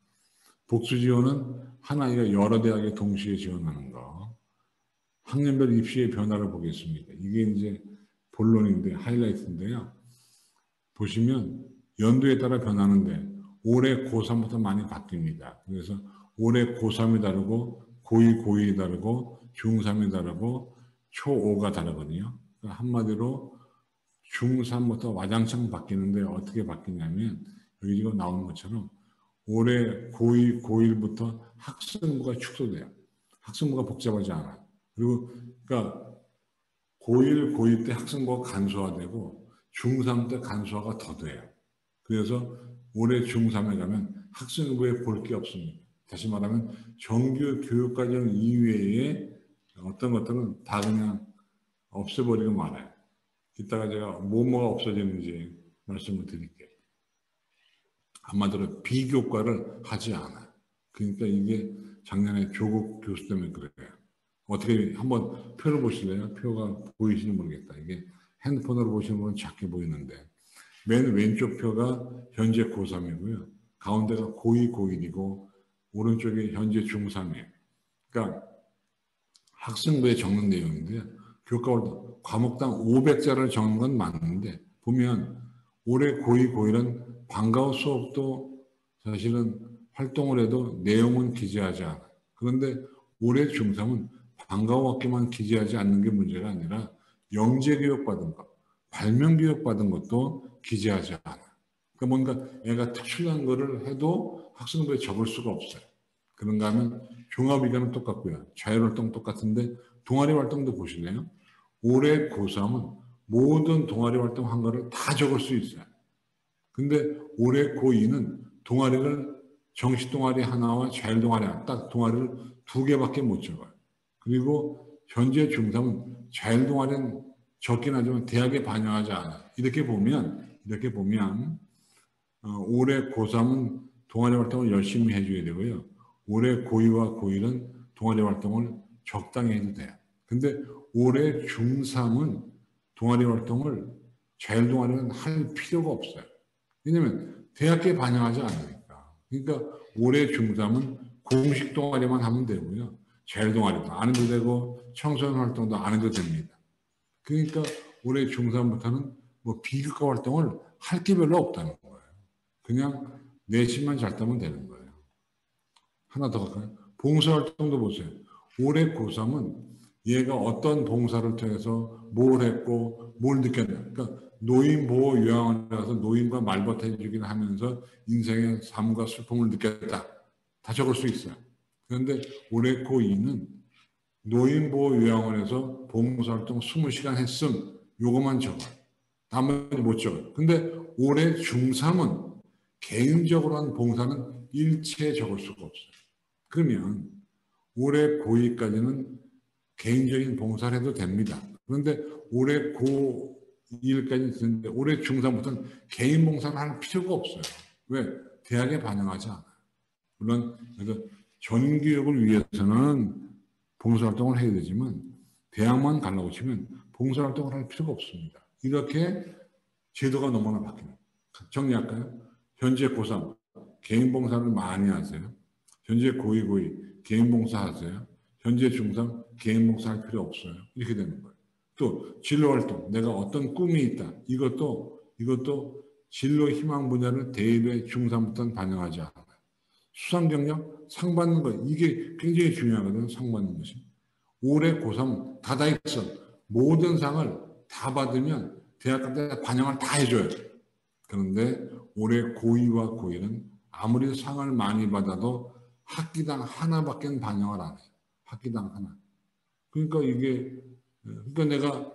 복수 지원은 한 아이가 여러 대학에 동시에 지원하는 거. 학년별 입시의 변화를 보겠습니다. 이게 이제 본론인데 하이라이트인데요. 보시면 연도에 따라 변하는데 올해 고3부터 많이 바뀝니다. 그래서 올해 고3이 다르고 고2, 고1이 다르고 중3이 다르고 초5가 다르거든요. 그러니까 한마디로 중3부터 와장창 바뀌는데 어떻게 바뀌냐면 여기 지금 나오는 것처럼 올해 고2, 고1부터 학생부가 축소돼요. 학생부가 복잡하지 않아요. 그리고 그러니까 고1, 고2 때 학생부가 간소화되고 중3 때 간소화가 더 돼요. 그래서 올해 중3에 가면 학생부에 볼 게 없습니다. 다시 말하면 정규 교육과정 이외에 어떤 것들은 다 그냥 없애버리고 말아요. 이따가 제가 뭐가 없어지는지 말씀을 드릴게요. 한마디로 비교과를 하지 않아요. 그러니까 이게 작년에 조국 교수 때문에 그래요. 어떻게 한번 표를 보실래요? 표가 보이시는지 모르겠다. 이게 핸드폰으로 보시는 분은 작게 보이는데 맨 왼쪽 표가 현재 고3이고요. 가운데가 고2, 고1이고 오른쪽이 현재 중3이에요. 그러니까 학생부에 적는 내용인데요. 교과 과목당 500자를 적는 건 맞는데 보면 올해 고2, 고1은 방과후 수업도 사실은 활동을 해도 내용은 기재하지 않아요. 그런데 올해 중3은 방과후 학기만 기재하지 않는 게 문제가 아니라 영재교육 받은 것, 발명교육 받은 것도 기재하지 않아요. 그러니까 뭔가 애가 특출난 거를 해도 학생부에 적을 수가 없어요. 그런가 하면 종합이과는 똑같고요. 자율활동 똑같은데 동아리 활동도 보실래요? 올해 고3은 모든 동아리 활동 한 거를 다 적을 수 있어요. 근데 올해 고2는 동아리를 정식 동아리 하나와 자율 동아리 하나, 딱 동아리를 2개밖에 못 적어요. 그리고 현재 중3은 자율 동아리는 적긴 하지만 대학에 반영하지 않아요. 이렇게 보면 올해 고3은 동아리 활동을 열심히 해줘야 되고요. 올해 고2와 고1은 동아리 활동을 적당히 해도 돼요. 근데 올해 중3은 동아리 활동을 자율 동아리는 할 필요가 없어요. 왜냐면 대학교에 반영하지 않으니까. 그러니까 올해 중3은 공식 동아리만 하면 되고요. 자율 동아리도 안 해도 되고 청소년 활동도 안 해도 됩니다. 그러니까 올해 중3부터는 뭐 비교과 활동을 할 게 별로 없다는 거예요. 그냥 내신만 잘 따면 되는 거예요. 하나 더 갈까요? 봉사활동도 보세요. 올해 고3은 얘가 어떤 봉사를 통해서 뭘 했고 뭘 느꼈냐. 그러니까 노인보호 요양원에 가서 노인과 말벗 해주기를 하면서 인생의 삶과 슬픔을 느꼈다. 다 적을 수 있어요. 그런데 올해 고2는 노인보호 요양원에서 봉사활동 20시간 했음. 요것만 적어. 나머지 못 적어. 근데 올해 중3은 개인적으로 한 봉사는 일체 적을 수가 없어요. 그러면 올해 고2까지는 개인적인 봉사를 해도 됩니다. 그런데 올해 고1까지 듣는데 올해 중3부터는 개인 봉사를 할 필요가 없어요. 왜? 대학에 반영하지 않아요. 물론 그래서 전교육을 위해서는 봉사활동을 해야 되지만 대학만 가려고 치면 봉사활동을 할 필요가 없습니다. 이렇게 제도가 너무나 바뀝니다. 정리할까요? 현재 고3 개인 봉사를 많이 하세요. 현재 고2, 고2 개인 봉사하세요. 현재 중3 개인 봉사할 필요 없어요. 이렇게 되는 거예요. 또 진로활동, 내가 어떤 꿈이 있다. 이것도 진로 희망 분야를 대입에 중3부터는 반영하지 않아요. 수상 경력, 상 받는 거 이게 굉장히 중요하거든요. 상 받는 것이. 올해 고3 다다익선 모든 상을 다 받으면 대학 갈 때 반영을 다 해줘요. 그런데 올해 고2와 고1은 아무리 상을 많이 받아도 학기당 하나밖에 반영을 안 해요. 학기당 하나. 그러니까 그러니까 내가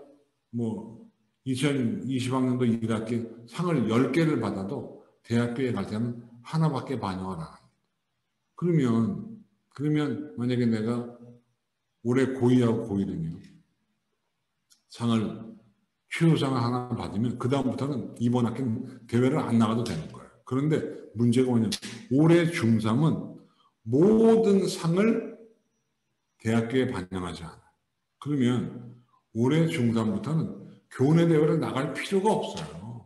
뭐 2020학년도 1학기 상을 10개를 받아도 대학교에 갈 때는 하나밖에 반영을 안 해요. 그러면 만약에 내가 올해 고2하고 고1은요. 상을 최우상을 하나 받으면 그 다음부터는 이번 학기는 대회를 안 나가도 되는 거예요. 그런데 문제가 뭐냐면 올해 중3은 모든 상을 대학교에 반영하지 않아요. 그러면 올해 중3부터는 교내 대회를 나갈 필요가 없어요.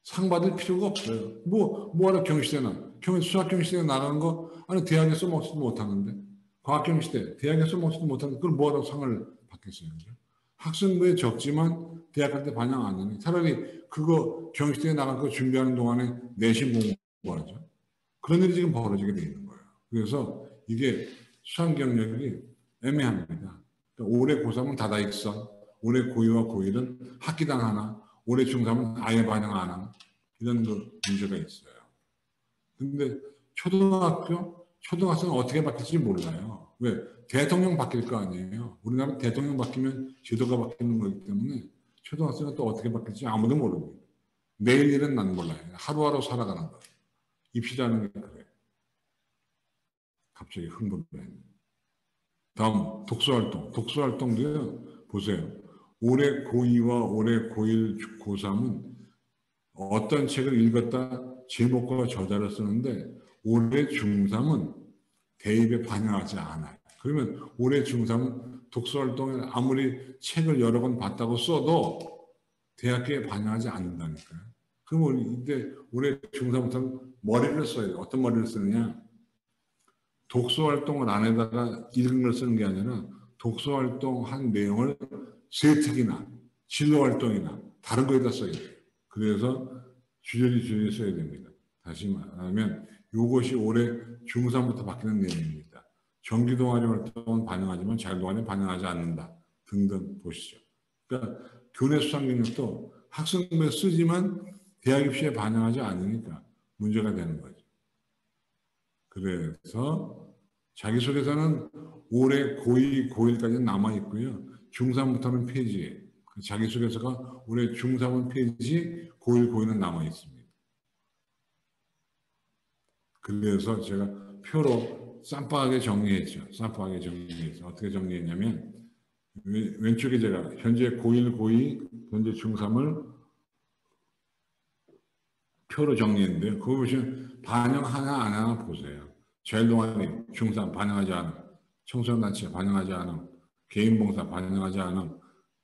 상 받을 필요가 없어요. 뭐하러 경시대나 수학 경시대 나가는 거 아니 대학에서 먹지도 못하는데 과학 경시대 대학에서 먹지도 못하는데 그걸 뭐하러 상을 받겠어요. 그죠? 학생부에 적지만 대학 갈 때 반영 안 하니 차라리 그거 경시대에 나갈 거 준비하는 동안에 내신 공부하죠. 그런 일이 지금 벌어지게 돼 있는 거예요. 그래서 이게 수상 경력이 애매합니다. 그러니까 올해 고3은 다다익선, 올해 고2와 고1은 학기당 하나, 올해 중3은 아예 반영 안 하는 이런 문제가 있어요. 근데 초등학생은 어떻게 바뀔지 몰라요. 왜? 대통령 바뀔 거 아니에요. 우리나라 대통령 바뀌면 제도가 바뀌는 거기 때문에 초등학생은 또 어떻게 바뀔지 아무도 모릅니다. 내일 일은 난 몰라요. 하루하루 살아가는 거예요. 입시라는 게 그래요. 갑자기 흥분을 했네. 다음 독서활동. 독서활동도요. 보세요. 올해 고2와 올해 고1, 고3은 어떤 책을 읽었다 제목과 저자를 쓰는데 올해 중3은 대입에 반영하지 않아요. 그러면 올해 중3은 독서활동에 아무리 책을 여러 번 봤다고 써도 대학교에 반영하지 않는다니까요. 그럼 이때 올해 중3부터는 머리를 써야 돼요. 어떤 머리를 쓰느냐. 독서활동을 안에다가 읽은 걸 쓰는 게 아니라 독서활동한 내용을 세특이나 진로활동이나 다른 거에다 써야 돼요. 그래서 주저리 써야 됩니다. 다시 말하면 이것이 올해 중3부터 바뀌는 내용입니다. 정기동아리 활동은 반영하지만 자율동아리는 반영하지 않는다. 등등 보시죠. 그러니까 교내 수상 경력도 학생부에 쓰지만 대학 입시에 반영하지 않으니까 문제가 되는 거죠. 그래서 자기소개서는 올해 고2, 고1까지 남아있고요. 중3부터는 폐지예요. 자기소개서가 올해 중3은 폐지, 고1, 고2는 남아있습니다. 그래서 제가 표로 쌈박하게 정리했죠. 쌈박하게 정리했죠. 어떻게 정리했냐면 왼쪽에 제가 현재 고1, 고2, 현재 중3을 표로 정리했는데요. 그거 보시면 반영 하나 안 하나 보세요. 자율동아리 중3 반영하지 않음, 청소년단체 반영하지 않음, 개인봉사 반영하지 않음,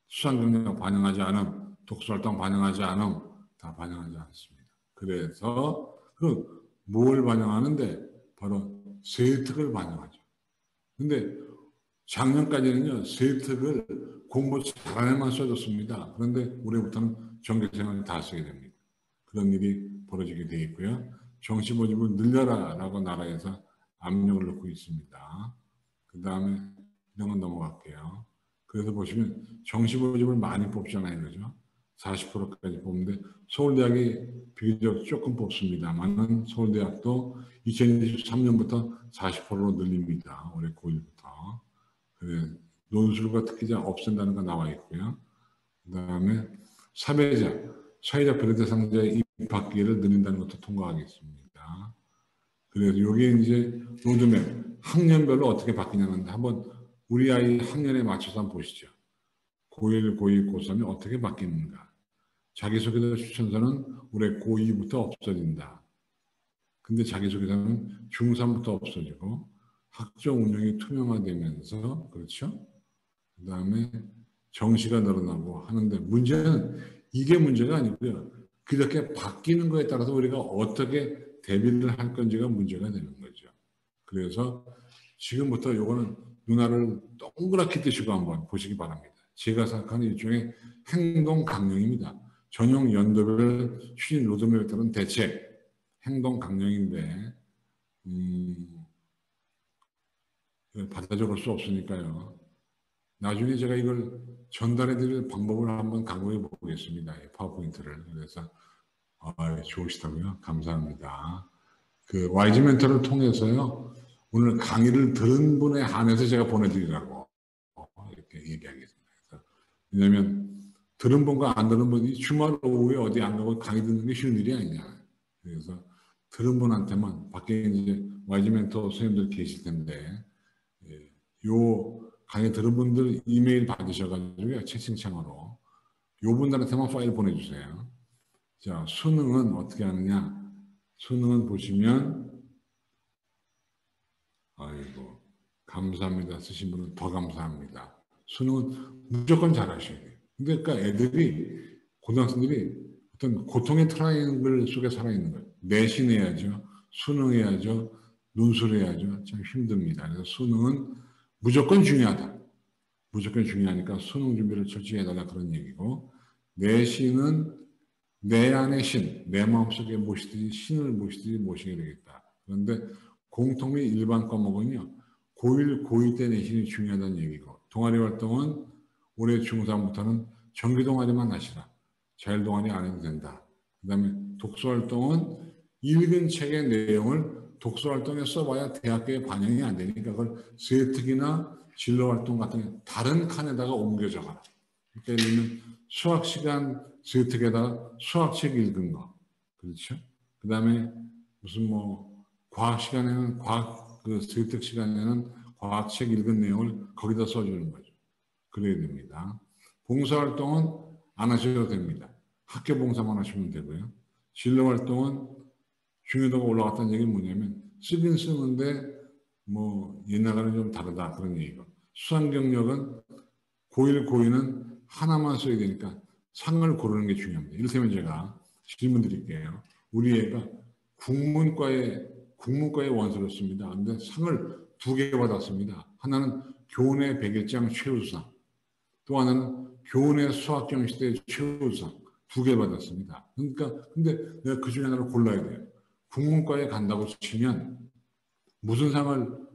수상경력 반영하지 않음, 독서활동 반영하지 않음, 다 반영하지 않습니다. 그래서 뭘 반영하는데 바로 세특을 반영하죠. 근데 작년까지는요, 세특을 공부 잘하는 애만 써줬습니다. 그런데 올해부터는 전교생을 다 쓰게 됩니다. 그런 일이 벌어지게 되어 있고요. 정시 모집을 늘려라라고 나라에서 압력을 넣고 있습니다. 그 다음에 이런 건 넘어갈게요. 그래서 보시면 정시 모집을 많이 뽑잖아요. 그죠? 40%까지 뽑는데 서울대학이 비교적 조금 뽑습니다만은 서울대학도 2023년부터 40%로 늘립니다. 올해 고1부터. 논술과 특기자 없앤다는 거 나와 있고요. 그 다음에 사회자 배려 대상자의 입학 기회를 늘린다는 것도 통과하겠습니다. 그래서 이게 이제 로드맵 학년별로 어떻게 바뀌냐는 한번 우리 아이 학년에 맞춰서 한번 보시죠. 고1, 고2, 고3이 어떻게 바뀌는가. 자기소개서 추천서는 올해 고2부터 없어진다. 근데 자기소개서는 중3부터 없어지고 학종 운영이 투명화되면서 그렇죠? 그 다음에 정시가 늘어나고 하는데 문제는 이게 문제가 아니고요. 그렇게 바뀌는 거에 따라서 우리가 어떻게 대비를 할 건지가 문제가 되는 거죠. 그래서 지금부터 요거는 누나를 동그랗게 뜨시고 한번 보시기 바랍니다. 제가 생각하는 일종의 행동 강령입니다. 전용 연도별 추진 로드맵에 따른 대책, 행동 강령인데 받아 적을 수 없으니까요. 나중에 제가 이걸 전달해 드릴 방법을 한번 강구해 보겠습니다. 파워포인트를. 그래서 좋으시다고요? 감사합니다. 그 YG 멘토를 통해서요. 오늘 강의를 들은 분에 한해서 제가 보내드리라고 이렇게 얘기하겠습니다. 왜냐하면 들은 분과 안 들은 분이 주말 오후에 어디 안 가고 강의 듣는 게 쉬운 일이 아니냐. 그래서 들은 분한테만 밖에 이제 YG 멘토 선생님들 계실 텐데 요 강의 들은 분들 이메일 받으셔가지고 채팅창으로 요 분들한테만 파일 보내주세요. 자, 수능은 어떻게 하느냐? 수능은 보시면 아이고 감사합니다 쓰신 분은 더 감사합니다. 수능은 무조건 잘하셔야 돼요. 근데 그러니까 애들이 고등학생들이 어떤 고통의 트라이앵글 속에 살아있는 거예요. 내신해야죠. 수능해야죠. 논술해야죠. 참 힘듭니다. 그래서 수능은 무조건 중요하다. 무조건 중요하니까 수능 준비를 철저히 해달라 그런 얘기고 내신은 내 안의 신, 내 마음속에 모시듯이 신을 모시듯이 모시게 되겠다. 그런데 공통 및 일반 과목은요. 고1, 고2 때 내신이 중요하다는 얘기고 동아리 활동은 올해 중3부터는 정기 동아리만 하시라. 자율 동아리 안 해도 된다. 그 다음에 독서 활동은 읽은 책의 내용을 독서 활동에 써봐야 대학교에 반영이 안 되니까 그걸 세특이나 진로 활동 같은 게 다른 칸에다가 옮겨 적어라. 그러니까 예를 들면 수학 시간 세특에다가 수학책 읽은 거. 그렇죠? 그 다음에 무슨 뭐 과학 시간에는 과학 그 세특 시간에는 과학책 읽은 내용을 거기다 써주는 거죠. 그래야 됩니다. 봉사활동은 안 하셔도 됩니다. 학교 봉사만 하시면 되고요. 진로활동은 중요도가 올라갔다는 얘기는 뭐냐면 쓰긴 쓰는데 뭐 옛날과는 좀 다르다 그런 얘기고 수상경력은 고1, 고2는 하나만 써야 되니까 상을 고르는 게 중요합니다. 이를테면 제가 질문 드릴게요. 우리 애가 국문과의 원서를 씁니다. 그런데 상을 2개 받았습니다. 하나는 교내 백일장 최우수상, 또 하나는 교내 수학경시대 최우수상 2개 받았습니다. 그러니까 근데 내가 그 중에 하나를 골라야 돼요. 국문과에 간다고 치면 무슨 상을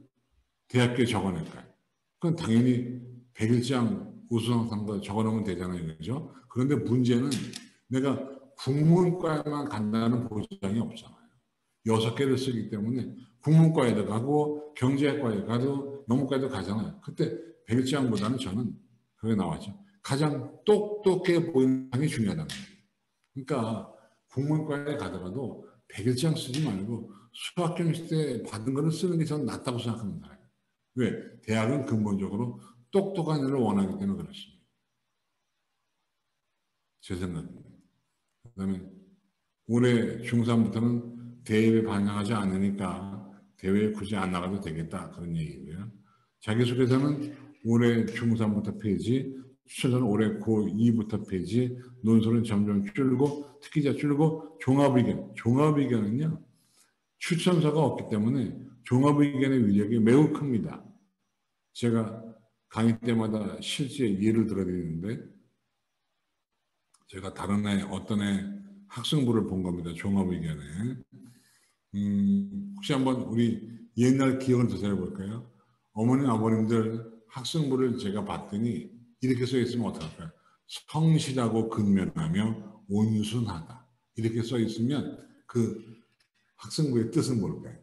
대학교에 적어낼까요? 그건 당연히 백일장 우수상상도 적어놓으면 되잖아요. 그죠? 그런데 문제는 내가 국문과에만 간다는 보장이 없잖아요. 6개를 쓰기 때문에 국문과에도 가고 경제학과에 가도 농문과에도 가잖아요. 그때 백일장보다는 저는 그게 나왔죠. 가장 똑똑해 보이는 상이 중요하다는 거예요. 그러니까 국문과에 가더라도 백일장 쓰지 말고 수학경시 때 받은 거를 쓰는 게 저는 낫다고 생각합니다. 왜? 대학은 근본적으로 똑똑한 애를 원하기 때문에 그렇습니다. 제 생각입니다. 그 다음에 올해 중3부터는 대회에 반영하지 않으니까 대회에 굳이 안 나가도 되겠다 그런 얘기고요. 자기소개서는 올해 중3부터 폐지, 추천서는 올해 고2부터 폐지, 논술은 점점 줄고 특기자 줄고 종합의견은요. 추천서가 없기 때문에 종합의견의 위력이 매우 큽니다. 제가 강의 때마다 실제 예를 들어드리는데 제가 다른 애 어떤 애 학생부를 본 겁니다. 종합의견에. 혹시 한번 우리 옛날 기억을 되살려 볼까요? 어머니 아버님들 학생부를 제가 봤더니 이렇게 써 있으면 어떡할까요? 성실하고 근면하며 온순하다. 이렇게 써 있으면 그 학생부의 뜻은 뭘까요?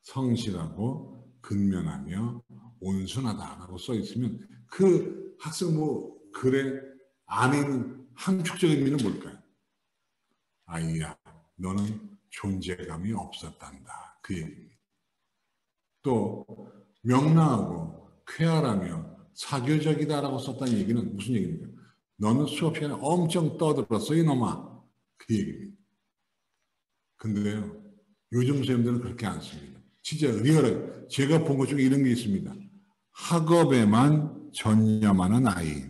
성실하고 근면하며 온순하다라고 써 있으면 그 학생부 글의 안에 있는 함축적 의미는 뭘까요? 아이야, 너는 존재감이 없었단다. 그 얘기입니다. 또 명랑하고 쾌활하며 사교적이다라고 썼다는 얘기는 무슨 얘기입니까? 너는 수업 시간에 엄청 떠들었어 이놈아. 그 얘기입니다. 근데요, 요즘 선생님들은 그렇게 안 씁니다. 진짜 리얼하게 제가 본 것 중에 이런 게 있습니다. 학업에만 전념하는 아이,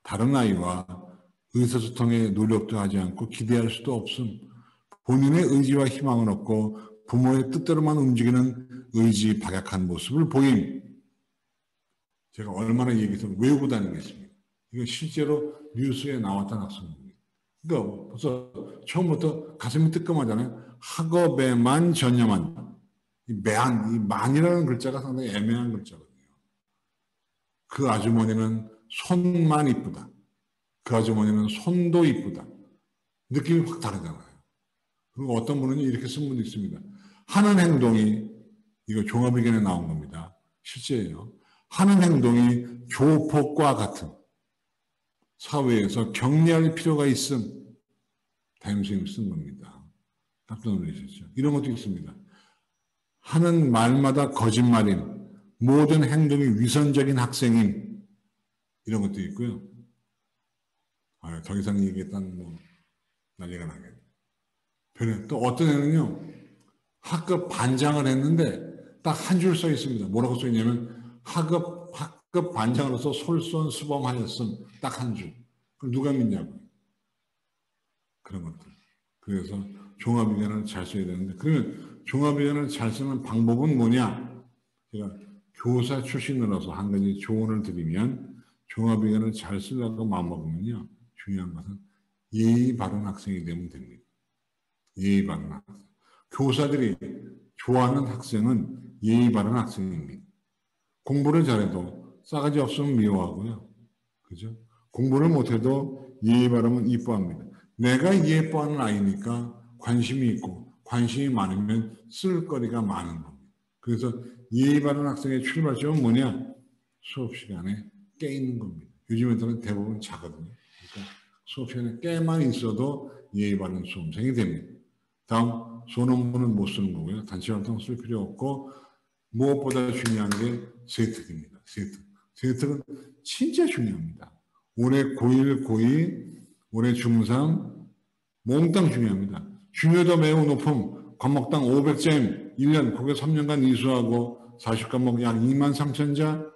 다른 아이와 의사소통에 노력도 하지 않고 기대할 수도 없음, 본인의 의지와 희망을 얻고 부모의 뜻대로만 움직이는 의지 박약한 모습을 보임. 제가 얼마나 얘기해서 외우고 다니겠습니까? 이건 실제로 뉴스에 나왔던 학생입니다. 그러니까 벌써 처음부터 가슴이 뜨끔하잖아요. 학업에만 전념한다. 이 만이라는 글자가 상당히 애매한 글자거든요. 그 아주머니는 손만 이쁘다. 그 아주머니는 손도 이쁘다. 느낌이 확 다르잖아요. 그리고 어떤 분은 이렇게 쓴 분도 있습니다. 하는 행동이, 이거 종합의견에 나온 겁니다. 실제예요. 하는 행동이 조폭과 같은 사회에서 격려할 필요가 있음. 담임선생님이 쓴 겁니다. 깜짝 놀라셨죠? 이런 것도 있습니다. 하는 말마다 거짓말임. 모든 행동이 위선적인 학생임. 이런 것도 있고요. 더 이상 얘기했다는 뭐 난리가 나겠네요. 또 어떤 애는요. 학급 반장을 했는데 딱 한 줄 써 있습니다. 뭐라고 써 있냐면 학급 반장으로서 솔선수범하였음. 딱 한 줄. 그럼 누가 믿냐고요. 그런 것들. 그래서 종합의견을 잘 써야 되는데 그러면 종합의견을 잘 쓰는 방법은 뭐냐? 제가 교사 출신으로서 한 가지 조언을 드리면 종합의견을 잘 쓰려고 마음먹으면요. 중요한 것은 예의 바른 학생이 되면 됩니다. 예의 바른 학생. 교사들이 좋아하는 학생은 예의 바른 학생입니다. 공부를 잘해도 싸가지 없으면 미워하고요. 그죠? 공부를 못해도 예의 바르면 이뻐합니다. 내가 예뻐하는 아이니까 관심이 있고 관심이 많으면 쓸 거리가 많은 겁니다. 그래서 예의 바른 학생의 출발점은 뭐냐? 수업 시간에 깨 있는 겁니다. 요즘 애들은 대부분 자거든요. 그러니까 수업 시간에 깨만 있어도 예의 바른 수험생이 됩니다. 다음, 소논문은 못 쓰는 거고요. 단체 활동 쓸 필요 없고 무엇보다 중요한 게 세특입니다. 세특은 진짜 중요합니다. 올해 고1, 고2, 올해 중3 몽땅 중요합니다. 중요도 매우 높음 과목당 500점 1년 고교 3년간 이수하고 40과목 약 23,000자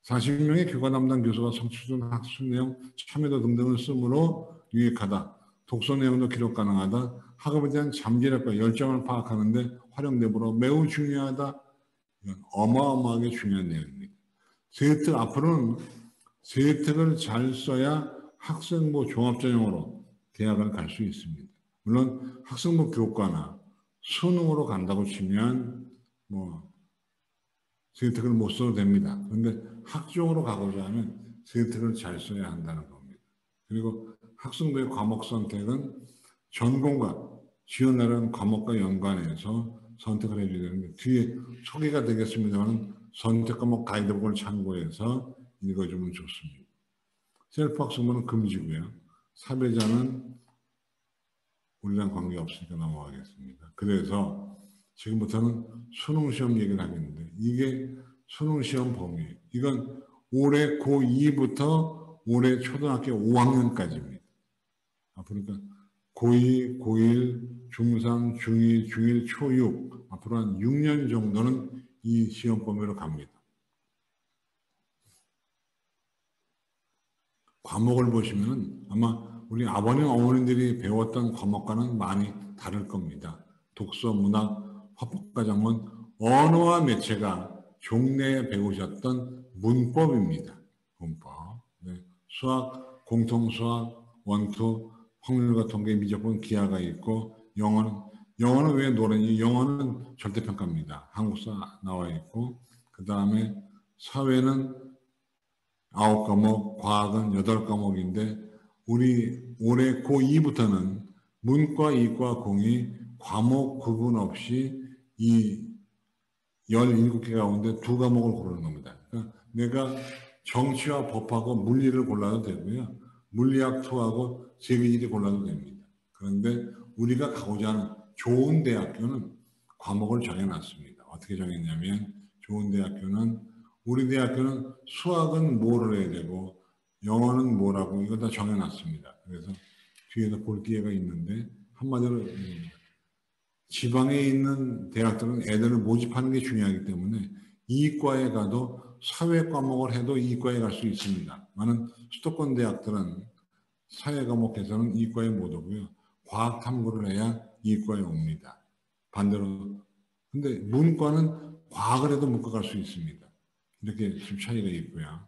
40명의 교과 담당 교수가 성취준 학습 내용 참여도 등등을 쓰므로 유익하다. 독서 내용도 기록 가능하다. 학업에 대한 잠재력과 열정을 파악하는데 활용되므로 매우 중요하다. 이건 어마어마하게 중요한 내용입니다. 세특 앞으로는 세특을 잘 써야 학생부 종합전형으로 대학을 갈 수 있습니다. 물론 학생부 교과나 수능으로 간다고 치면 뭐 세특을 못 써도 됩니다. 그런데 학종으로 가고자 하면 세특을 잘 써야 한다는 겁니다. 그리고 학생부의 과목 선택은 전공과 지원하는 과목과 연관해서 선택을 해줘야 되는데 뒤에 소개가 되겠습니다만 선택 과목 가이드북을 참고해서 읽어주면 좋습니다. 셀프 학습은 금지고요. 사배자는 우리랑 관계없으니까 넘어가겠습니다. 그래서 지금부터는 수능시험 얘기를 하겠는데 이게 수능시험 범위예요. 이건 올해 고2부터 올해 초등학교 5학년까지입니다. 그러니까 고2, 고1, 중3, 중2, 중1, 초6 앞으로 한 6년 정도는 이 시험 범위로 갑니다. 과목을 보시면 아마 우리 아버님, 어머님들이 배웠던 과목과는 많이 다를 겁니다. 독서, 문학, 화법과 작문, 언어와 매체가 종래에 배우셨던 문법입니다. 문법. 네. 수학, 공통수학, 원투, 확률과 통계, 미적분, 기하가 있고 영어는 왜 노래니? 영어는 절대평가입니다. 한국사 나와 있고 그 다음에 사회는 9과목, 과학은 8과목인데 우리 올해 고2부터는 문과, 이과, 공이 과목 구분 없이 이 17개 가운데 2과목을 고르는 겁니다. 그러니까 내가 정치와 법하고 물리를 골라도 되고요. 물리학 2하고 세계지리 골라도 됩니다. 그런데 우리가 가고자 하는 좋은 대학교는 과목을 정해놨습니다. 어떻게 정했냐면 좋은 대학교는 우리 대학교는 수학은 뭐를 해야 되고 영어는 뭐라고 이거 다 정해놨습니다. 그래서 뒤에서 볼 기회가 있는데 한마디로 지방에 있는 대학들은 애들을 모집하는 게 중요하기 때문에 이과에 가도 사회 과목을 해도 이과에 갈 수 있습니다. 많은 수도권 대학들은 사회 과목에서는 이과에 못 오고요. 과학 탐구를 해야 이과에 옵니다. 반대로 근데 문과는 과학을 해도 문과 갈 수 있습니다. 이렇게 좀 차이가 있고요.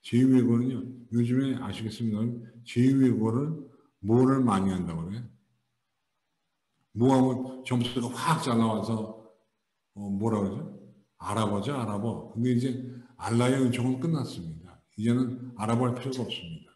제2외국어는요. 요즘에 아시겠습니까? 제2외국어를 뭐를 많이 한다고 그래요? 뭐하면 점수가 확 잘 나와서 뭐라 그러죠? 알아보죠, 알아보. 근데 이제 알라의 은총은 끝났습니다. 이제는 알아볼 필요가 없습니다.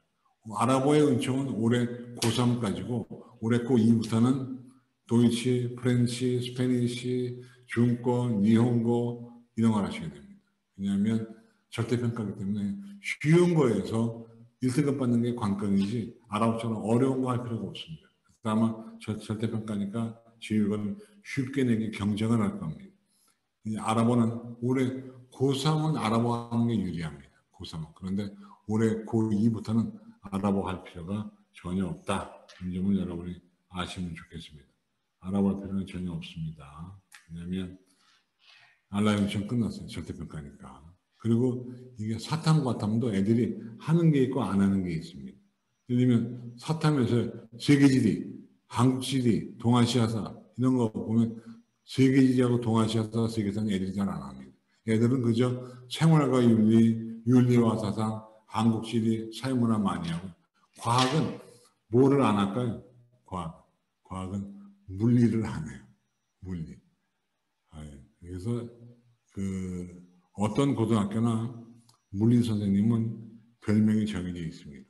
아랍어의 은총은 올해 고3까지고 올해 고2부터는 도이치, 프렌치, 스페니시, 중권, 니혼고 이런 걸 하시게 됩니다. 왜냐하면 절대평가이기 때문에 쉬운 거에서 1등급 받는 게 관건이지 아랍어처럼 어려운 거 할 필요가 없습니다. 다만 절대평가니까 지휘관은 쉽게 내기 경쟁을 할 겁니다. 아랍어는 올해 고3은 아랍어 하는 게 유리합니다. 고3은. 그런데 올해 고2부터는 아랍어 할 필요가 전혀 없다. 이 점을 여러분이 아시면 좋겠습니다. 아랍어 할 필요는 전혀 없습니다. 왜냐하면 알라의 은총 끝났어요. 절대평가니까. 그리고 이게 사탐과탐도 애들이 하는 게 있고 안 하는 게 있습니다. 예를 들면 사탐에서 세계지리, 한국지리, 동아시아사 이런 거 보면 세계지리하고 동아시아사, 세계사는 애들이 잘 안 합니다. 애들은 그저 생활과 윤리, 윤리와 사상, 한국지리, 사회문화 많이 하고 과학은 뭐를 안 할까요? 과학은 물리를 안 해요. 물리. 그래서 그 어떤 고등학교나 물리 선생님은 별명이 정해져 있습니다.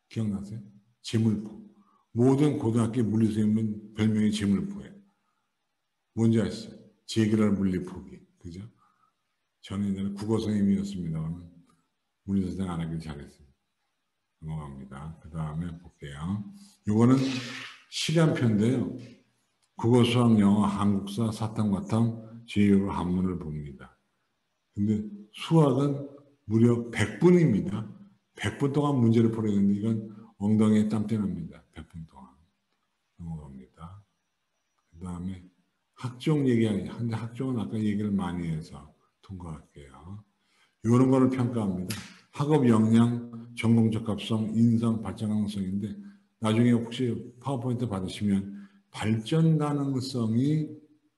기억나세요? 재물포. 모든 고등학교 물리 선생님은 별명이 재물포예요. 뭔지 아시죠? 제기랄 물리 포기. 그죠? 저는 이제는 국어 선생님이었습니다만 물리 선생 안 하길 잘했어요. 넘어갑니다. 그 다음에 볼게요. 이거는 시간표인데요. 국어, 수학, 영어, 한국사, 사탐과탐, 제2외국어 한문을 봅니다. 근데 수학은 무려 100분입니다. 100분 동안 문제를 풀어야 되는데 이건 엉덩이에 땀띠 납니다. 100분 동안. 넘어갑니다. 그 다음에 학종 얘기하는데 학종은 아까 얘기를 많이 해서 통과할게요. 이런 거를 평가합니다. 학업 역량, 전공 적합성, 인성, 발전 가능성인데 나중에 혹시 파워포인트 받으시면 발전 가능성이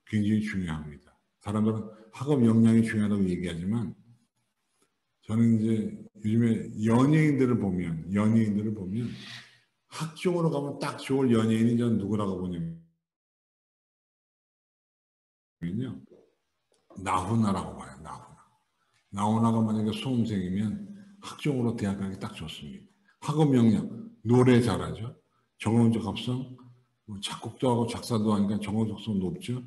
굉장히 중요합니다. 사람들은 학업 역량이 중요하다고 얘기하지만 저는 이제 요즘에 연예인들을 보면 학종으로 가면 딱 좋을 연예인이 저는 누구라고 보냐면요. 나훈아라고 봐요. 나훈아가 만약에 수험생이면 학종으로 대학 가기 딱 좋습니다. 학업 역량, 노래 잘하죠. 정원적 합성, 작곡도 하고 작사도 하니까 정원적성 높죠.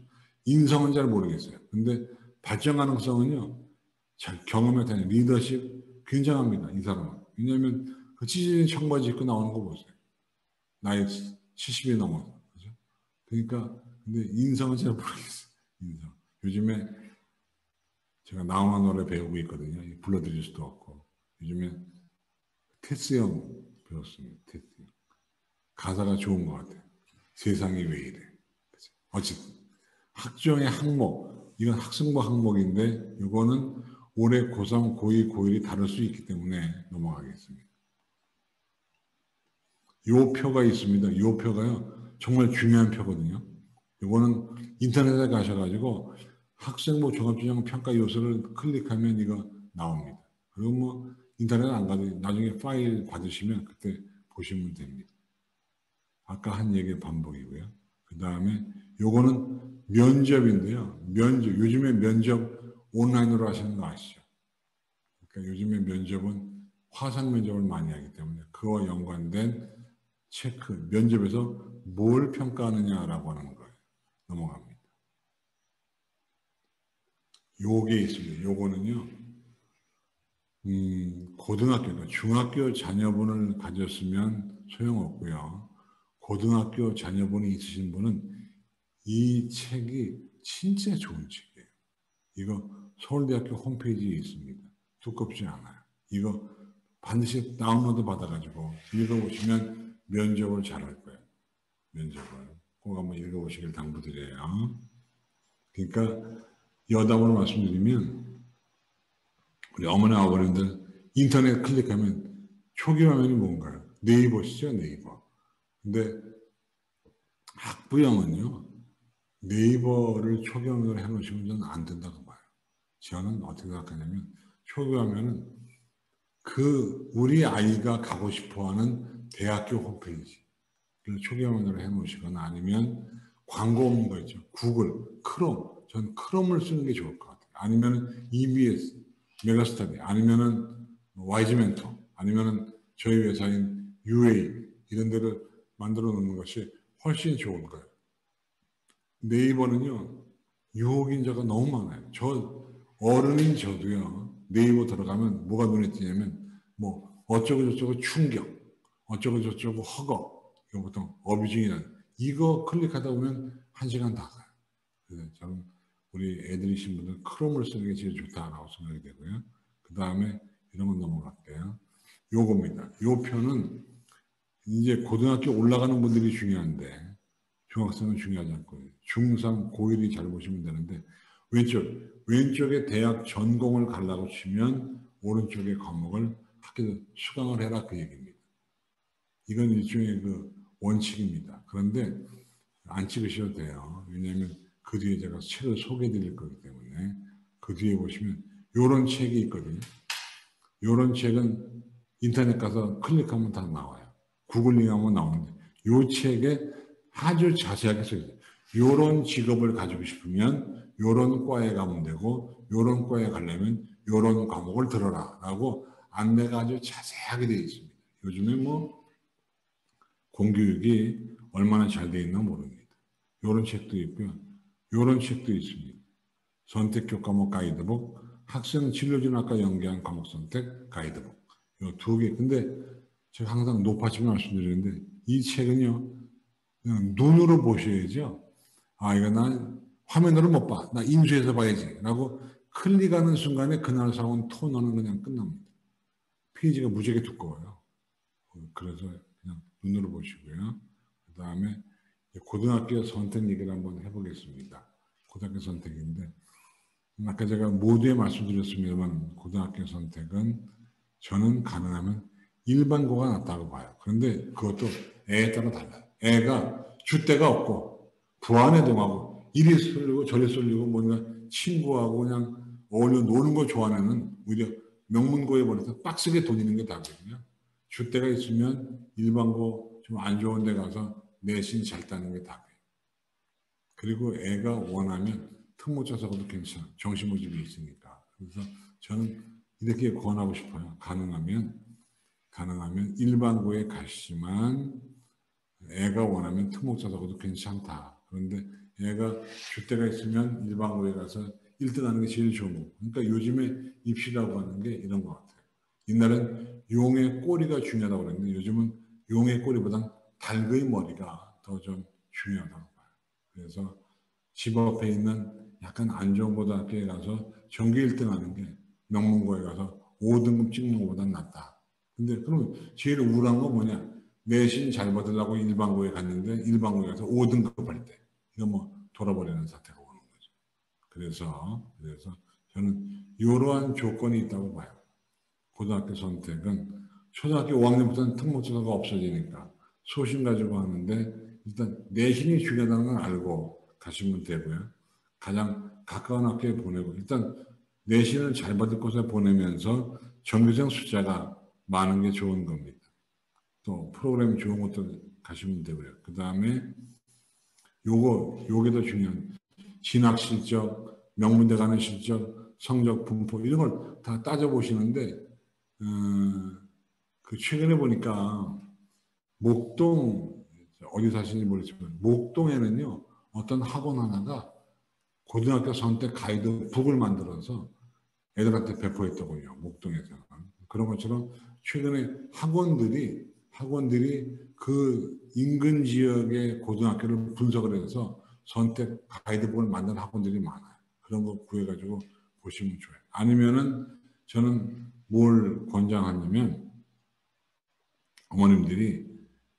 인성은 잘 모르겠어요. 근데 발전 가능성은요. 잘 경험에 대한 리더십 굉장합니다. 이 사람은. 왜냐하면 그 찢어진 청바지 입고 나오는 거 보세요. 나이 70이 넘어서. 그죠? 그러니까 근데 인성은 잘 모르겠어요. 인성. 요즘에 제가 나훈아 노래 배우고 있거든요. 불러드릴 수도 없고. 요즘에 테스 형 배웠습니다. 테스 형. 가사가 좋은 것 같아요. 세상이 왜 이래. 어쨌든 학종의 항목, 이건 학생부 항목인데 이거는 올해 고3, 고2, 고1이 다를 수 있기 때문에 넘어가겠습니다. 요 표가 있습니다. 요 표가요. 정말 중요한 표거든요. 이거는 인터넷에 가셔가지고 학생부 종합전형 평가 요소를 클릭하면 이거 나옵니다. 그리고 뭐 인터넷 안 가도 나중에 파일 받으시면 그때 보시면 됩니다. 아까 한 얘기의 반복이고요. 그 다음에 요거는 면접인데요. 요즘에 면접 온라인으로 하시는 거 아시죠? 그러니까 요즘에 면접은 화상 면접을 많이 하기 때문에 그와 연관된 체크, 면접에서 뭘 평가하느냐라고 하는 거예요. 넘어갑니다. 요게 있습니다. 요거는요, 고등학교가 중학교 자녀분을 가졌으면 소용없고요. 고등학교 자녀분이 있으신 분은 이 책이 진짜 좋은 책이에요. 이거 서울대학교 홈페이지에 있습니다. 두껍지 않아요. 이거 반드시 다운로드 받아가지고 읽어보시면 면접을 잘할 거예요. 면접을. 꼭 한번 읽어보시길 당부드려요. 그러니까 여담으로 말씀드리면 우리 어머니 아버님들 인터넷 클릭하면 초기 화면이 뭔가요? 네이버시죠, 네이버. 근데 학부형은요, 네이버를 초기 화면으로 해놓으시면 저는 안 된다고 봐요. 저는 어떻게 생각하냐면 초기 화면은 우리 아이가 가고 싶어하는 대학교 홈페이지를 초기 화면으로 해놓으시거나 아니면 광고 없는 거 있죠. 구글, 크롬. 전 크롬을 쓰는 게 좋을 것 같아요. 아니면 EBS, 메가스터디, 아니면은 와이즈 멘토, 아니면은 저희 회사인 UA 이런 데를 만들어 놓는 것이 훨씬 좋은 거예요. 네이버는요, 유혹인자가 너무 많아요. 어른인 저도요, 네이버 들어가면 뭐가 눈에 띄냐면, 뭐, 어쩌고저쩌고 충격, 어쩌고저쩌고 허거, 이거 보통 어뷰징이라는, 이거 클릭하다 보면 1시간 다 가요. 그래서 저는 우리 애들이신 분들 크롬을 쓰는 게 제일 좋다라고 생각이 되고요. 그 다음에 이런 건 넘어갈게요. 요겁니다. 요 표는 이제 고등학교 올라가는 분들이 중요한데, 중학생은 중요하지 않고 중3, 고1이 잘 보시면 되는데 왼쪽에 대학 전공을 가려고 치면 오른쪽에 과목을 학교에서 수강을 해라 그 얘기입니다. 이건 일종의 그 원칙입니다. 그런데 안 찍으셔도 돼요. 왜냐하면 그 뒤에 제가 책을 소개해 드릴 거기 때문에 그 뒤에 보시면 이런 책이 있거든요. 이런 책은 인터넷 가서 클릭하면 다 나와요. 구글링하면 나오는데 이 책에 아주 자세하게 써 있어요. 요런 직업을 가지고 싶으면 요런 과에 가면 되고 요런 과에 가려면 요런 과목을 들어라 라고 안내가 아주 자세하게 되어 있습니다. 요즘에 뭐 공교육이 얼마나 잘 되어 있나 모릅니다. 요런 책도 있고요. 요런 책도 있습니다. 선택교 과목 가이드북, 학생 진로진학과 연계한 과목 선택 가이드북. 요 두 개. 근데 제가 항상 높아지면 말씀드리는데 이 책은요. 그냥 눈으로 보셔야죠. 아, 이거 난 화면으로 못 봐. 나 인수해서 봐야지. 라고 클릭하는 순간에 그날 사온 토너는 그냥 끝납니다. 페이지가 무지하게 두꺼워요. 그래서 그냥 눈으로 보시고요. 그 다음에 고등학교 선택 얘기를 한번 해보겠습니다. 고등학교 선택인데 아까 제가 모두에 말씀드렸습니다만 고등학교 선택은 저는 가능하면 일반고가 낫다고 봐요. 그런데 그것도 애에 따라 달라요. 애가 줏대가 없고 부안해동하고 이리 쏠리고 저리 쏠리고 뭔가 친구하고 그냥 어울려 노는 거 좋아하는 오히려 명문고에 보내서 빡세게 돌리는 게 답이거든요. 줏대가 있으면 일반고 좀 안 좋은 데 가서 내신 잘 따는 게 답이에요. 그리고 애가 원하면 틈못 쳐서도 괜찮아. 정신모집이 있으니까. 그래서 저는 이렇게 권하고 싶어요. 가능하면 일반고에 가시지만 애가 원하면 틈못 쳐서도 괜찮다. 그런데 애가 줏대가 있으면 일반고에 가서 1등 하는 게 제일 좋은 거고. 그러니까 요즘에 입시라고 하는 게 이런 것 같아요. 옛날엔 용의 꼬리가 중요하다고 그랬는데 요즘은 용의 꼬리보단 닭의 머리가 더 좀 중요하다고 봐요. 그래서 집 앞에 있는 약간 안 좋은 고등학교에 가서 전교 1등 하는 게 명문고에 가서 5등급 찍는 것보다 낫다. 근데 그럼 제일 우울한 건 뭐냐? 내신 잘 받으려고 일반고에 갔는데 일반고에 가서 5등급 할 때. 이거 뭐 돌아버리는 사태가 오는 거죠. 그래서 저는 이러한 조건이 있다고 봐요. 고등학교 선택은 초등학교 5학년부터는 특목고사가 없어지니까 소신 가지고 하는데 일단 내신이 중요하다는 걸 알고 가시면 되고요. 가장 가까운 학교에 보내고 일단 내신을 잘 받을 곳에 보내면서 정규생 숫자가 많은 게 좋은 겁니다. 또 프로그램 좋은 것도 가시면 되고요. 그 다음에 요게 더 중요한 진학 실적, 명문대 가는 실적, 성적 분포 이런 걸 다 따져보시는데 그 최근에 보니까 목동 어디 사시는지 모르겠지만 목동에는요 어떤 학원 하나가 고등학교 선택 가이드북을 만들어서 애들한테 배포했더군요. 목동에서는. 그런 것처럼 최근에 학원들이 그 인근 지역의 고등학교를 분석을 해서 선택 가이드북을 만든 학원들이 많아요. 그런 거 구해가지고 보시면 좋아요. 아니면은 저는 뭘 권장하냐면 어머님들이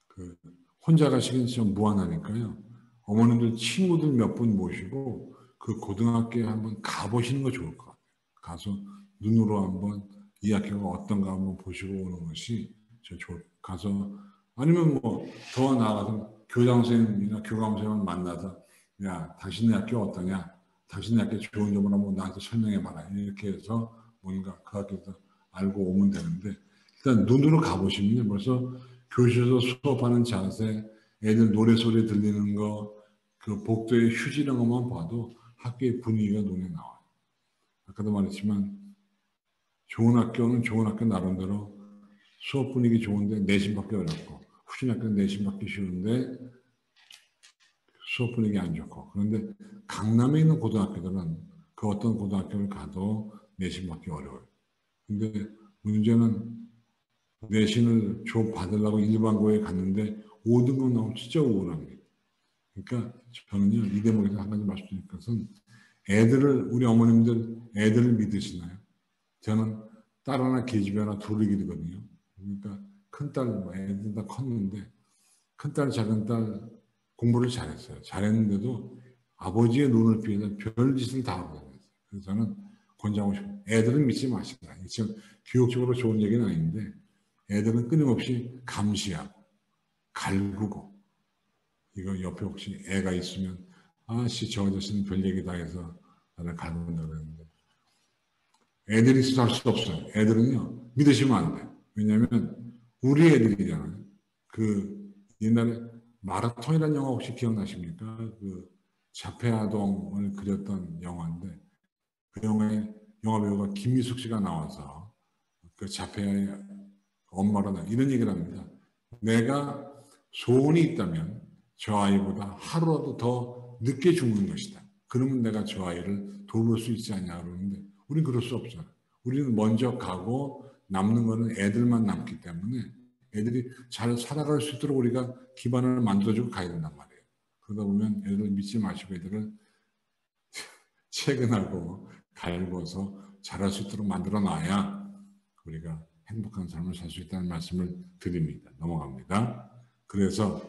그 혼자 가시기는 좀 무한하니까요. 어머님들 친구들 몇 분 모시고 그 고등학교에 한번 가보시는 거 좋을 것 같아요. 가서 눈으로 한번 이 학교가 어떤가 한번 보시고 오는 것이 저 좋을 가서 아니면 뭐 더 나아가서 교장 선생님이나 교감 선생님을 만나서 야 당신네 학교 어떠냐? 당신네 학교 좋은 점을 한번 나한테 설명해봐라. 이렇게 해서 뭔가 그 학교에서 알고 오면 되는데 일단 눈으로 가보시면 벌써 교실에서 수업하는 자세, 애들 노래소리 들리는 거, 그 복도에 휴지는 것만 봐도 학교의 분위기가 눈에 나와요. 아까도 말했지만 좋은 학교는 좋은 학교 나름대로 수업 분위기 좋은데 내신 받기 어렵고 후진 학교는 내신 받기 쉬운데 수업 분위기 안 좋고 그런데 강남에 있는 고등학교들은 그 어떤 고등학교를 가도 내신 받기 어려워요. 근데 문제는 내신을 받으려고 일반고에 갔는데 5등급 나오면 진짜 우울합니다. 그러니까 저는요, 이 대목에서 한 가지 말씀드릴 것은 우리 어머님들 애들을 믿으시나요? 저는 딸 하나 계집애 하나 둘을 기르거든요. 그러니까 큰딸, 애들 다 컸는데 큰딸, 작은딸 공부를 잘했어요. 잘했는데도 아버지의 눈을 피해서 별짓을 다 하고 다녔어요. 그래서 저는 권장하고 싶어요. 애들은 믿지 마시라. 지금 교육적으로 좋은 얘기는 아닌데 애들은 끊임없이 감시하고 갈구고 이거 옆에 혹시 애가 있으면 아씨 저 아저씨는 별 얘기 다 해서 나를 갈군다 그러는데 애들이 있어서 할 수 없어요. 애들은요 믿으시면 안 돼요. 왜냐하면 우리 애들이잖아요. 그 옛날에 마라톤이라는 영화 혹시 기억나십니까? 그 자폐아동을 그렸던 영화인데 그 영화에 영화배우가 김미숙 씨가 나와서 그 자폐아의 엄마로 이런 얘기를 합니다. 내가 소원이 있다면 저 아이보다 하루라도 더 늦게 죽는 것이다. 그러면 내가 저 아이를 돌볼 수 있지 않냐 그러는데 우리는 그럴 수 없잖아. 우리는 먼저 가고 남는 거는 애들만 남기 때문에 애들이 잘 살아갈 수 있도록 우리가 기반을 만들어주고 가야 된단 말이에요. 그러다 보면 애들 믿지 마시고 애들을 채근하고 갈궈서 잘할 수 있도록 만들어 놔야 우리가 행복한 삶을 살 수 있다는 말씀을 드립니다. 넘어갑니다. 그래서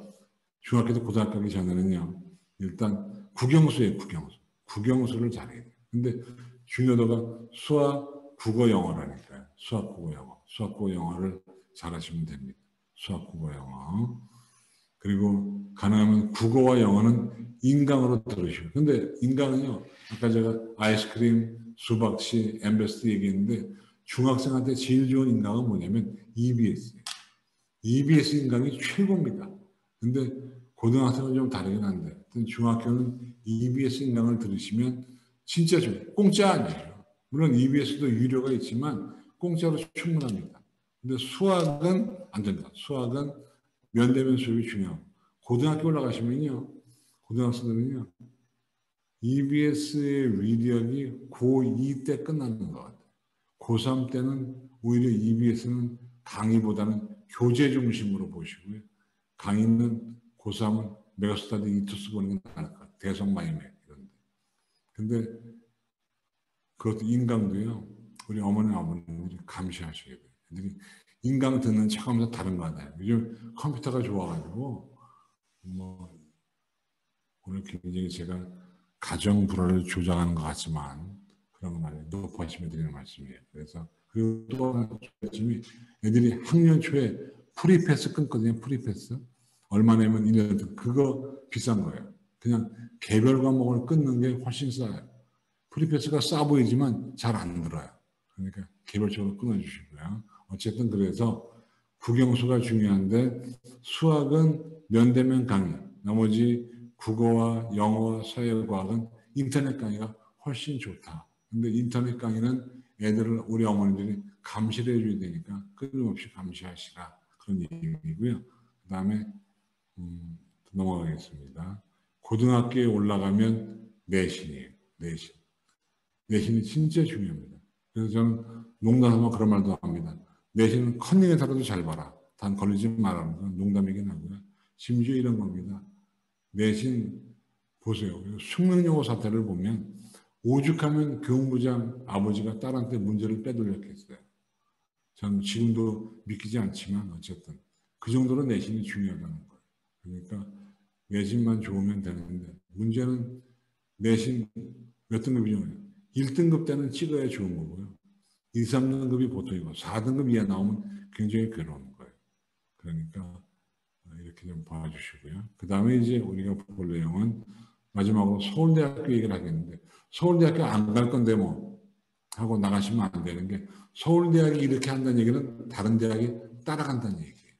중학교도 고등학교 가기 전에는요. 일단 국영수예요. 국영수를 잘해야 돼요. 근데 중요도가 수학, 국어, 영어라니까요. 수학, 국어, 영어. 수학, 국어, 영어를 잘하시면 됩니다. 수학, 국어, 영어. 그리고 가능하면 국어와 영어는 인강으로 들으시고. 근데 인강은요. 아까 제가 아이스크림, 수박씨, 엠베스트 얘기했는데 중학생한테 제일 좋은 인강은 뭐냐면 EBS예요. EBS 인강이 최고입니다. 근데 고등학생은 좀 다르긴 한데 중학교는 EBS 인강을 들으시면 진짜 좋아요. 공짜 아니에요. 물론 EBS도 유료가 있지만 공짜로 충분합니다. 근데 수학은 안 된다. 수학은 면대면 수업이 중요하고 고등학교 올라가시면요. 고등학생들은요. EBS의 위력이 고2 때 끝나는 것 같아요. 고3 때는 오히려 EBS는 강의보다는 교재 중심으로 보시고요. 강의는 고3은 메가스터디 이투스 보는 게 나을 것 같아요. 대성마이맥 이런데. 근데 그것도 인강도요. 우리 어머니 아버님들이 감시하셔야 돼요. 애들이 인강 듣는 척하면서 다른 거 하나요. 요즘 컴퓨터가 좋아가지고 뭐 오늘 굉장히 제가 가정 불화를 조장하는 것 같지만 그런 거 말이에요. 높아지며 드리는 말씀이에요. 그래서 그리고 또 하나 말씀이 애들이 학년 초에 프리패스 끊거든요. 프리패스. 얼마 내면 1년 그거 비싼 거예요. 그냥 개별 과목을 끊는 게 훨씬 싸요. 프리패스가 싸 보이지만 잘 안 들어요. 그러니까 개별적으로 끊어주시고요. 어쨌든 그래서 국영수가 중요한데 수학은 면대면 강의, 나머지 국어와 영어와 서예과학은 인터넷 강의가 훨씬 좋다. 근데 인터넷 강의는 애들을 우리 어머니들이 감시를 해줘야 되니까 끊임없이 감시하시라 그런 얘기고요. 그 다음에 넘어가겠습니다. 고등학교에 올라가면 내신이에요. 내신. 내신이 진짜 중요합니다. 그래서 저는 농담삼아 그런 말도 합니다. 내신은 컨닝에서라도 잘 봐라. 단 걸리지 말라는 건 농담이긴 하고요. 심지어 이런 겁니다. 내신 보세요. 숙명여고 사태를 보면 오죽하면 교무부장 아버지가 딸한테 문제를 빼돌렸겠어요. 저는 지금도 믿기지 않지만 어쨌든 그 정도로 내신이 중요하다는 거예요. 그러니까 내신만 좋으면 되는데 문제는 내신 몇 등급이냐. 1등급 때는 찍어야 좋은 거고요. 2, 3등급이 보통이고 4등급 이하 나오면 굉장히 괴로운 거예요. 그러니까 이렇게 좀 봐주시고요. 그 다음에 이제 우리가 볼 내용은 마지막으로 서울대학교 얘기를 하겠는데 서울대학교 안 갈 건데 뭐 하고 나가시면 안 되는 게 서울대학이 이렇게 한다는 얘기는 다른 대학이 따라간다는 얘기예요.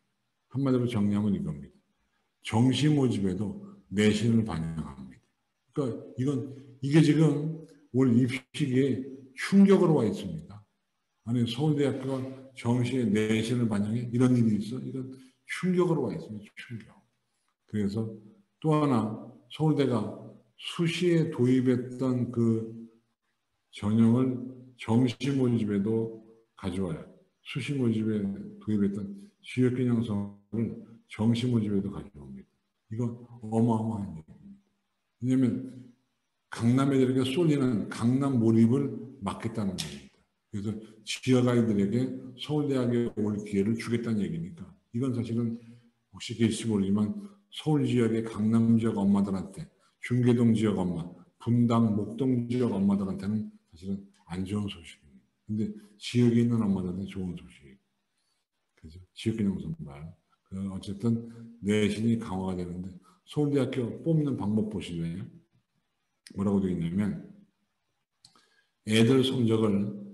한마디로 정리하면 이겁니다. 정시 모집에도 내신을 반영합니다. 그러니까 이게 지금 올 입시기에 충격으로 와 있습니다. 아니 서울대학교가 정시에 내신을 반영해 이런 일이 있어? 이건 충격으로 와 있습니다. 충격. 그래서 또 하나 서울대가 수시에 도입했던 그 전형을 정시 모집에도 가져와요. 수시 모집에 도입했던 지역균 형성을 정시 모집에도 가져옵니다. 이건 어마어마한 얘기입니다. 왜냐하면 강남 애들에게 쏠리는 강남 몰입을 막겠다는 겁니다. 그래서 지역 아이들에게 서울대학에 올 기회를 주겠다는 얘기니까 이건 사실은 혹시 계실지 모르지만 서울 지역의 강남 지역 엄마들한테 중계동 지역 엄마, 분당, 목동 지역 엄마들한테는 사실은 안 좋은 소식입니다. 근데 지역에 있는 엄마들한테 좋은 소식이에요. 그죠? 지역균형 선발. 어쨌든 내신이 강화가 되는데 서울대학교 뽑는 방법 보시면 뭐라고 되어 있냐면 애들 성적을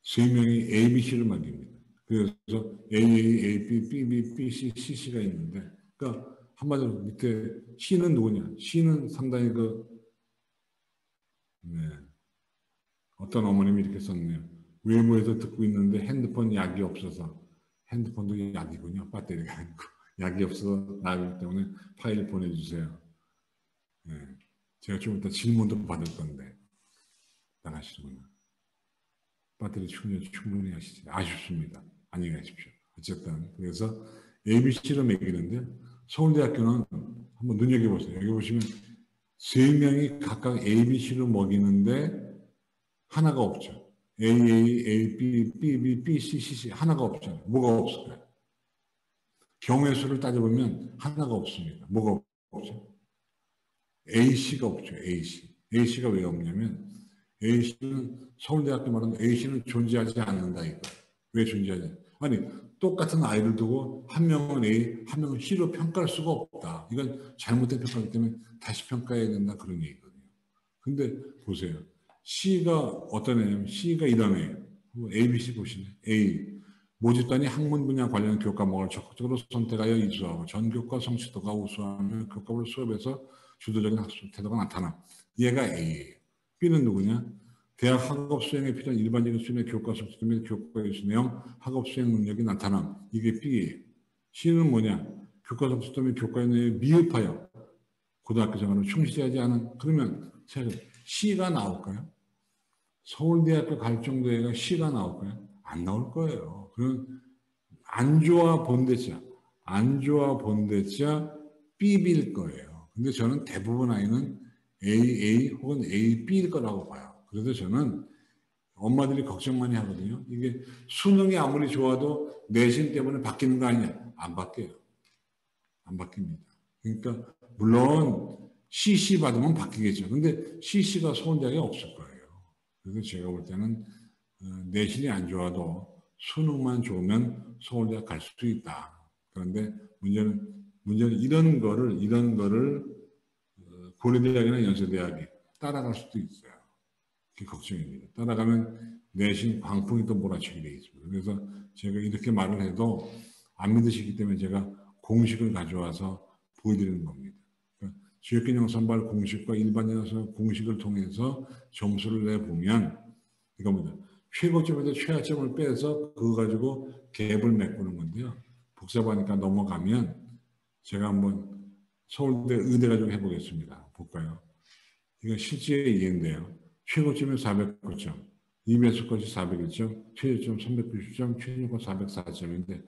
3명이 A, B, C를 맡깁니다. 그래서 A, A, B, B, B, B, C, C, C가 있는데 그러니까 한마디로 밑에 C는 누구냐? C는 상당히 어떤 어머님이 이렇게 썼네요. 외부에서 듣고 있는데 핸드폰 약이 없어서 핸드폰도 약이군요. 배터리가 아니고 약이 없어서 나기 때문에 파일 보내주세요. 네. 제가 좀 이따 질문도 받을 건데 나가시는구나. 배터리 충전 충분히 하시지. 아쉽습니다. 안녕히 가십시오. 어쨌든 그래서 ABC로 매기는데 서울대학교는 한번 눈여겨보세요. 여기 보시면 3명이 각각 ABC로 먹이는데 하나가 없죠. A, A, B, B, B, B, C, C, C 하나가 없잖아요. 뭐가 없을까요? 경우의 수를 따져보면 하나가 없습니다. 뭐가 없죠? A씨가 없죠. A씨. A씨가 왜 없냐면 A씨는 서울대학교 말하는 A씨는 존재하지 않는다 이거. 왜 존재하지? 아니 똑같은 아이를 두고 한 명은 A, 한 명은 C로 평가할 수가 없다. 이건 잘못된 평가이기 때문에 다시 평가해야 된다 그런 얘기거든요. 근데 보세요. C가 어떤 애냐면 C가 이런 애예요. A, B, C 보시네. A. 모집단이 학문 분야 관련 교과목을 적극적으로 선택하여 이수하고 전교과 성취도가 우수하며 교과를 수업에서 주도적인 학습 태도가 나타나. 얘가 A예요. B는 누구냐? 대학 학업 수행에 필요한 일반적인 수준의 교과 성취도 및 교과 교수 내용, 학업 수행 능력이 나타남. 이게 B예요. C는 뭐냐? 교과 성취도 및 교과 내용에 미흡하여 고등학교 생활을 충실하지 않은. 그러면 C가 나올까요? 서울대학교 갈 정도 애가 C가 나올까요? 안 나올 거예요. 그럼 안좋아 본대자, 안좋아 본대자 B일 거예요. 근데 저는 대부분 아이는 AA 혹은 AB일 거라고 봐요. 그래서 저는 엄마들이 걱정 많이 하거든요. 이게 수능이 아무리 좋아도 내신 때문에 바뀌는 거 아니냐? 안 바뀌어요. 안 바뀝니다. 그러니까 물론 CC 받으면 바뀌겠죠. 근데 CC가 서울대학에 없을 거예요. 그래서 제가 볼 때는 내신이 안 좋아도 수능만 좋으면 서울대학 갈 수도 있다. 그런데 문제는 이런 거를 고려대학이나 연세대학이 따라갈 수도 있어요. 그게 걱정입니다. 따라가면 내신 광풍이 또 몰아치게 되어 있습니다. 그래서 제가 이렇게 말을 해도 안 믿으시기 때문에 제가 공식을 가져와서 보여드리는 겁니다. 그러니까 지역균형 선발 공식과 일반인에서 공식을 통해서 점수를 내보면 이겁니다. 최고점에서 최하점을 빼서 그거 가지고 갭을 메꾸는 건데요. 복잡하니까 넘어가면 제가 한번 서울대 의대 가지고 해보겠습니다. 볼까요? 이건 실제의 예인데요. 최고점이 409점, 2배수까지 401점, 최저점 390점, 최저점 404점인데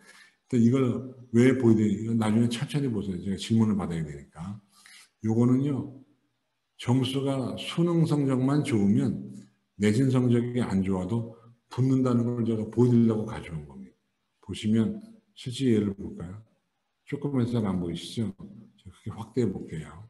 이걸 왜 보여드리냐? 나중에 천천히 보세요. 제가 질문을 받아야 되니까. 요거는요. 점수가 수능 성적만 좋으면 내신 성적이 안 좋아도 붙는다는 걸 제가 보여드리려고 가져온 겁니다. 보시면 실제 예를 볼까요? 조금 해서 안 보이시죠? 제가 크게 확대해 볼게요.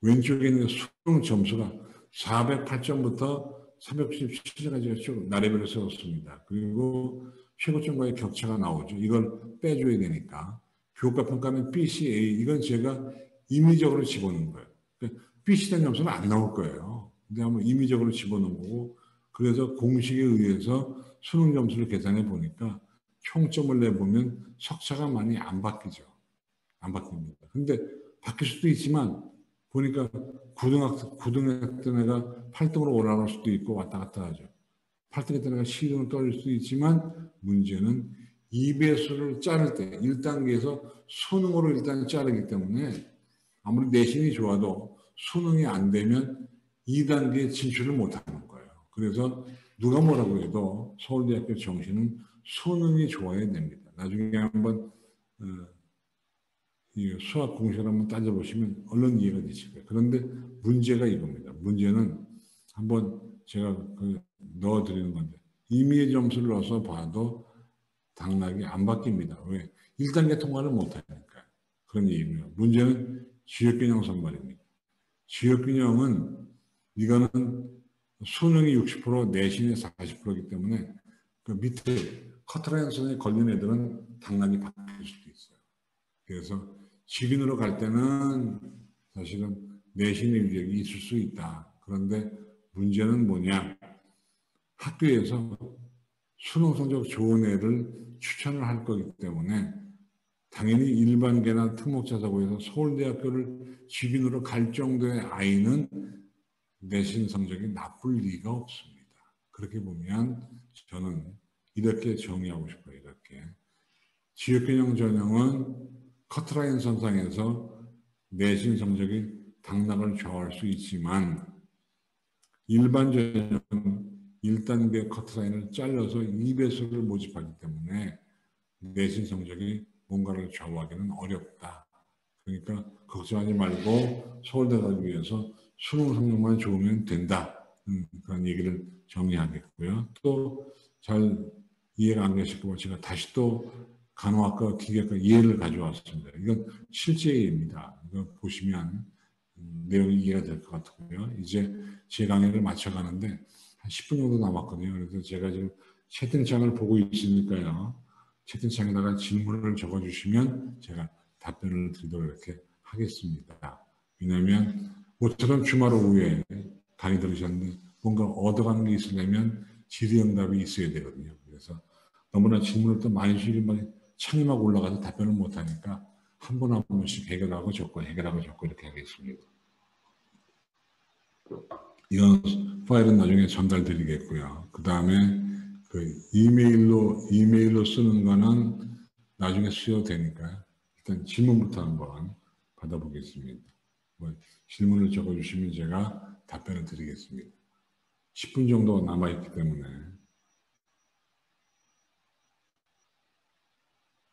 왼쪽에 있는 수능 점수가 408점부터 397점까지 쭉 나래별로 세웠습니다. 그리고 최고점과의 격차가 나오죠. 이걸 빼줘야 되니까. 교과 평가는 BCA 이건 제가 임의적으로 집어넣은 거예요. BC된 점수는 안 나올 거예요. 근데 한번 임의적으로 집어넣은 거고 그래서 공식에 의해서 수능 점수를 계산해 보니까 총점을 내보면 석차가 많이 안 바뀌죠. 안 바뀝니다. 근데 바뀔 수도 있지만 보니까 고등학생 애가 8등으로 올라갈 수도 있고 왔다 갔다 하죠. 8등했던 애가 12등으로 떨어질 수도 있지만 문제는 2배수를 자를 때 1단계에서 수능으로 일단 자르기 때문에 아무리 내신이 좋아도 수능이 안 되면 2단계에 진출을 못하는 거예요. 그래서 누가 뭐라고 해도 서울대학교 정시는 수능이 좋아야 됩니다. 나중에 한번 수학 공식을 한번 따져보시면 얼른 이해가 되실 거예요. 그런데 문제가 이겁니다. 문제는 한번 제가 넣어드리는 건데 임의의 점수를 넣어서 봐도 당락이 안 바뀝니다. 왜? 1단계 통과를 못하니까. 그런 얘기입니다. 문제는 지역균형 선발입니다. 지역균형은 이거는 수능이 60%, 내신이 40%이기 때문에 그 밑에 커트라인 선에 걸린 애들은 당락이 바뀔 수도 있어요. 그래서 직인으로 갈 때는 사실은 내신의 위력이 있을 수 있다. 그런데 문제는 뭐냐? 학교에서 수능 성적 좋은 애를 추천을 할 거기 때문에 당연히 일반계나 특목자사고에서 서울대학교를 직인으로 갈 정도의 아이는 내신 성적이 나쁠 리가 없습니다. 그렇게 보면 저는 이렇게 정의하고 싶어요. 이렇게. 지역균형 전형은 커트라인 선상에서 내신 성적이 당락을 좌우할 수 있지만 일반 전형은 1단계 커트라인을 잘라서 2배수를 모집하기 때문에 내신 성적이 뭔가를 좌우하기는 어렵다. 그러니까 걱정하지 말고 서울대 가기 위해서 수능 성적만 좋으면 된다. 그런 얘기를 정리하겠고요. 또 잘 이해가 안 되실까 봐 제가 다시 또 간호학과, 기계학과 예를 가져왔습니다. 이건 실제입니다. 이거 보시면 내용이 이해가 될 것 같고요. 이제 제 강의를 마쳐가는데 한 10분 정도 남았거든요. 그래서 제가 지금 채팅창을 보고 있으니까요. 채팅창에다가 질문을 적어주시면 제가 답변을 드리도록 이렇게 하겠습니다. 왜냐하면 모처럼 주말 오후에 강의 들으셨는데 뭔가 얻어가는 게 있으려면 질의응답이 있어야 되거든요. 그래서 너무나 질문을 또 많이 주시면 창이 막 올라가서 답변을 못하니까 한 번 한 번씩 해결하고 적고 해결하고 적고 이렇게 하겠습니다. 이런 파일은 나중에 전달드리겠고요. 그 다음에 그 이메일로 쓰는 거는 나중에 수여되니까요. 일단 질문부터 한번 받아보겠습니다. 질문을 적어주시면 제가 답변을 드리겠습니다. 10분 정도 남아있기 때문에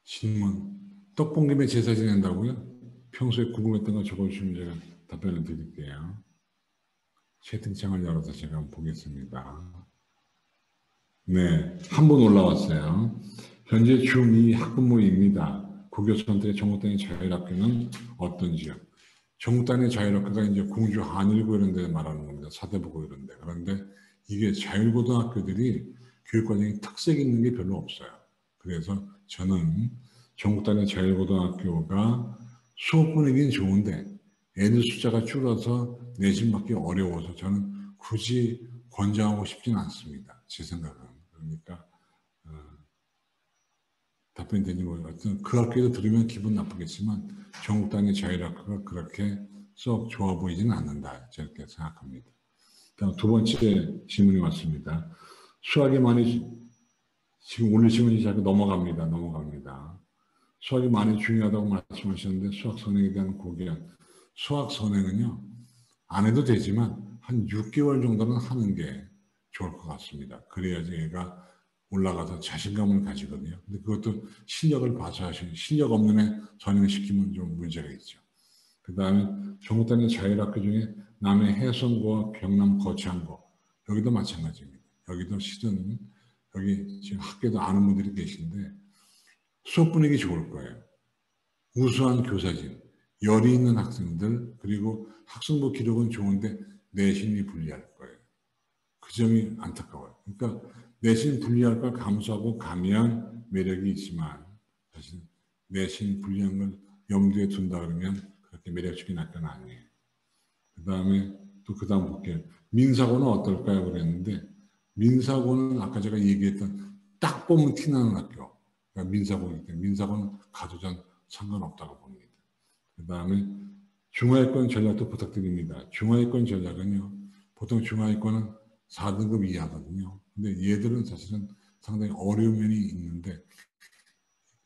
질문 떡본 김에 제사 지낸다고요? 평소에 궁금했던 거 적어주시면 제가 답변을 드릴게요. 채팅창을 열어서 제가 한번 보겠습니다. 네, 한 분 올라왔어요. 현재 중2 학부모입니다. 국교 선택의 전국단위 자율학교는 어떤지요? 전국단위 자율학교가 이제 공주 한일고 이런 데 말하는 겁니다. 사대부고 이런 데. 그런데 이게 자율고등학교들이 교육과정에 특색이 있는 게 별로 없어요. 그래서 저는 전국단위 자율고등학교가 수업 분위기는 좋은데 애들 숫자가 줄어서 내신 받기 어려워서 저는 굳이 권장하고 싶지는 않습니다. 제 생각은. 그러니까 답변이 되는지 모르겠어요. 그 학교에도 들으면 기분 나쁘겠지만 전국 단위 자율학교가 그렇게 썩 좋아 보이지는 않는다. 저렇게 생각합니다. 다음 두 번째 질문이 왔습니다. 수학이 많이 지금 오늘 질문이 자꾸 넘어갑니다. 수학이 많이 중요하다고 말씀하셨는데 수학 선행에 대한 고견. 수학 선행은요. 안 해도 되지만 한 6개월 정도는 하는 게 좋을 것 같습니다. 그래야지 얘가 올라가서 자신감을 가지거든요. 근데 그것도 실력을 봐서 하시는, 실력 없는 애 전형시키면 좀 문제가 있죠. 그 다음에 전국 단위 자율학교 중에 남해 해성고와 경남 거창고, 여기도 마찬가지입니다. 여기도 시즌, 여기 지금 학교도 아는 분들이 계신데 수업 분위기 좋을 거예요. 우수한 교사진, 열이 있는 학생들, 그리고 학생부 기록은 좋은데 내신이 불리할 거예요. 그 점이 안타까워요. 그러니까 내신 불리할 걸 감수하고 가면 매력이 있지만 사실 내신 불리한 걸 염두에 둔다 그러면 그렇게 매력적인 학교는 아니에요. 그 다음에 또 그 다음 볼게요. 민사고는 어떨까요? 그랬는데 민사고는 아까 제가 얘기했던 딱 보면 티나는 학교. 그러니까 민사고이기 때문에 민사고는 가도 전 상관없다고 봅니다. 그 다음에 중하위권 전략도 부탁드립니다. 중하위권 전략은요. 보통 중하위권은 4등급 이하거든요. 근데 얘들은 사실은 상당히 어려운 면이 있는데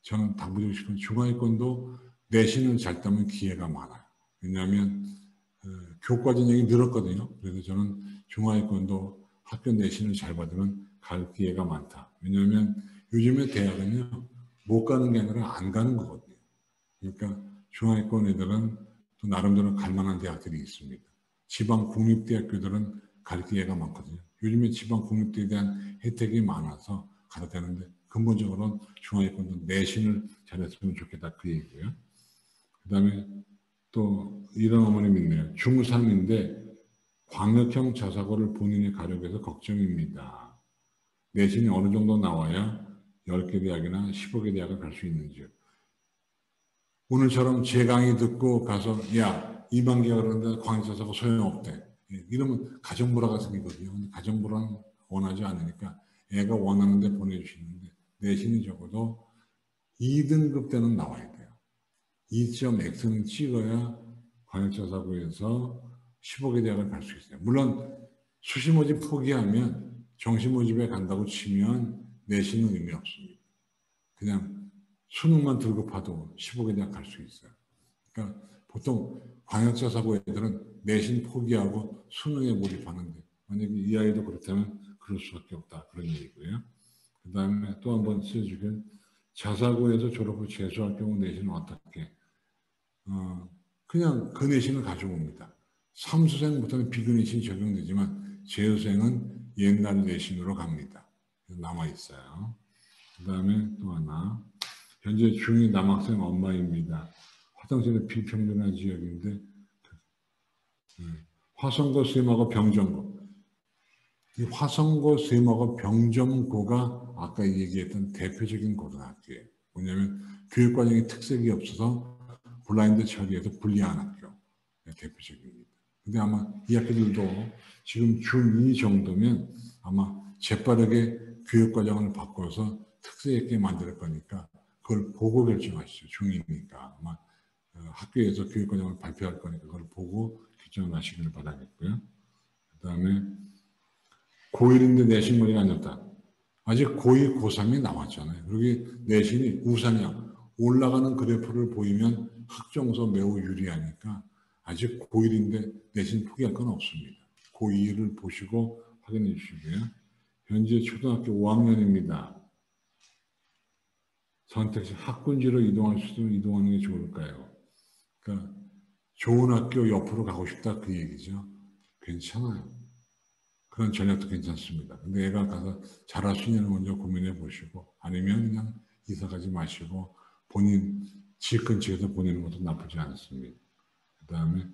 저는 당부드리고 싶은 중하위권도 내신을 잘 따면 기회가 많아요. 왜냐하면 교과 전형이 늘었거든요. 그래서 저는 중하위권도 학교 내신을 잘 받으면 갈 기회가 많다. 왜냐하면 요즘에 대학은요. 못 가는 게 아니라 안 가는 거거든요. 그러니까 중하위권 애들은 또 나름대로 갈 만한 대학들이 있습니다. 지방 국립대학교들은 갈 기회가 많거든요. 요즘에 지방 국립대에 대한 혜택이 많아서 가도 되는데 근본적으로는 중하위권도 내신을 잘했으면 좋겠다 그 얘기고요. 그 다음에 또 이런 어머님 있네요. 중3인데 광역형 자사고를 본인이 가려고 해서 걱정입니다. 내신이 어느 정도 나와야 10개 대학이나 15개 대학을 갈 수 있는지요. 오늘처럼 제 강의 듣고 가서 야 이만기가 그러는데 광역자사고 소용없대. 이러면 가정불화가 생기거든요. 근데 가정불화는 원하지 않으니까 애가 원하는데 보내주시는데 내신이 적어도 2등급 때는 나와야 돼요. 2.X는 찍어야 광역자사고에서 15개 대학을 갈 수 있어요. 물론 수시 모집 포기하면 정시 모집에 간다고 치면 내신은 의미 없습니다. 그냥 수능만 들고 봐도 15개 대학 갈 수 있어요. 그러니까 보통 광역자사고 애들은 내신 포기하고 수능에 몰입하는데 만약에 이 아이도 그렇다면 그럴 수밖에 없다. 그런 얘기고요. 그 다음에 또 한 번 써주길 자사고에서 졸업 후 재수할 경우 내신은 어떻게? 그냥 그 내신을 가져옵니다. 삼수생부터는 비근내신이 적용되지만 재수생은 옛날 내신으로 갑니다. 남아있어요. 그 다음에 또 하나 현재 중2 남학생 엄마입니다. 화성시는 비평등한 지역인데 화성고, 쇠마고, 병점고 이 화성고, 쇠마고, 병점고가 아까 얘기했던 대표적인 고등학교예요. 뭐냐면 교육과정에 특색이 없어서 블라인드 처리해서 불리한 학교 대표적입니다. 근데 아마 이 학교들도 지금 중2 정도면 아마 재빠르게 교육과정을 바꿔서 특색 있게 만들 거니까 그걸 보고 결정하시죠. 중2니까 아마 학교에서 교육과정을 발표할 거니까 그걸 보고 결정하시기를 바라겠고요. 그 다음에 고1인데 내신 머리가 안 좋다. 아직 고2, 고3이 나왔잖아요. 그러기 내신이 우상향 올라가는 그래프를 보이면 학종서 매우 유리하니까 아직 고1인데 내신 포기할 건 없습니다. 고2를 보시고 확인해 주시고요. 현재 초등학교 5학년입니다. 선택지 학군지로 이동할 수도 이동하는 게 좋을까요? 그러니까 좋은 학교 옆으로 가고 싶다 그 얘기죠. 괜찮아요. 그런 전략도 괜찮습니다. 근데 애가 가서 잘할 수 있냐는 먼저 고민해 보시고 아니면 그냥 이사 가지 마시고 본인 집 근처에서 보내는 것도 나쁘지 않습니다. 그 다음에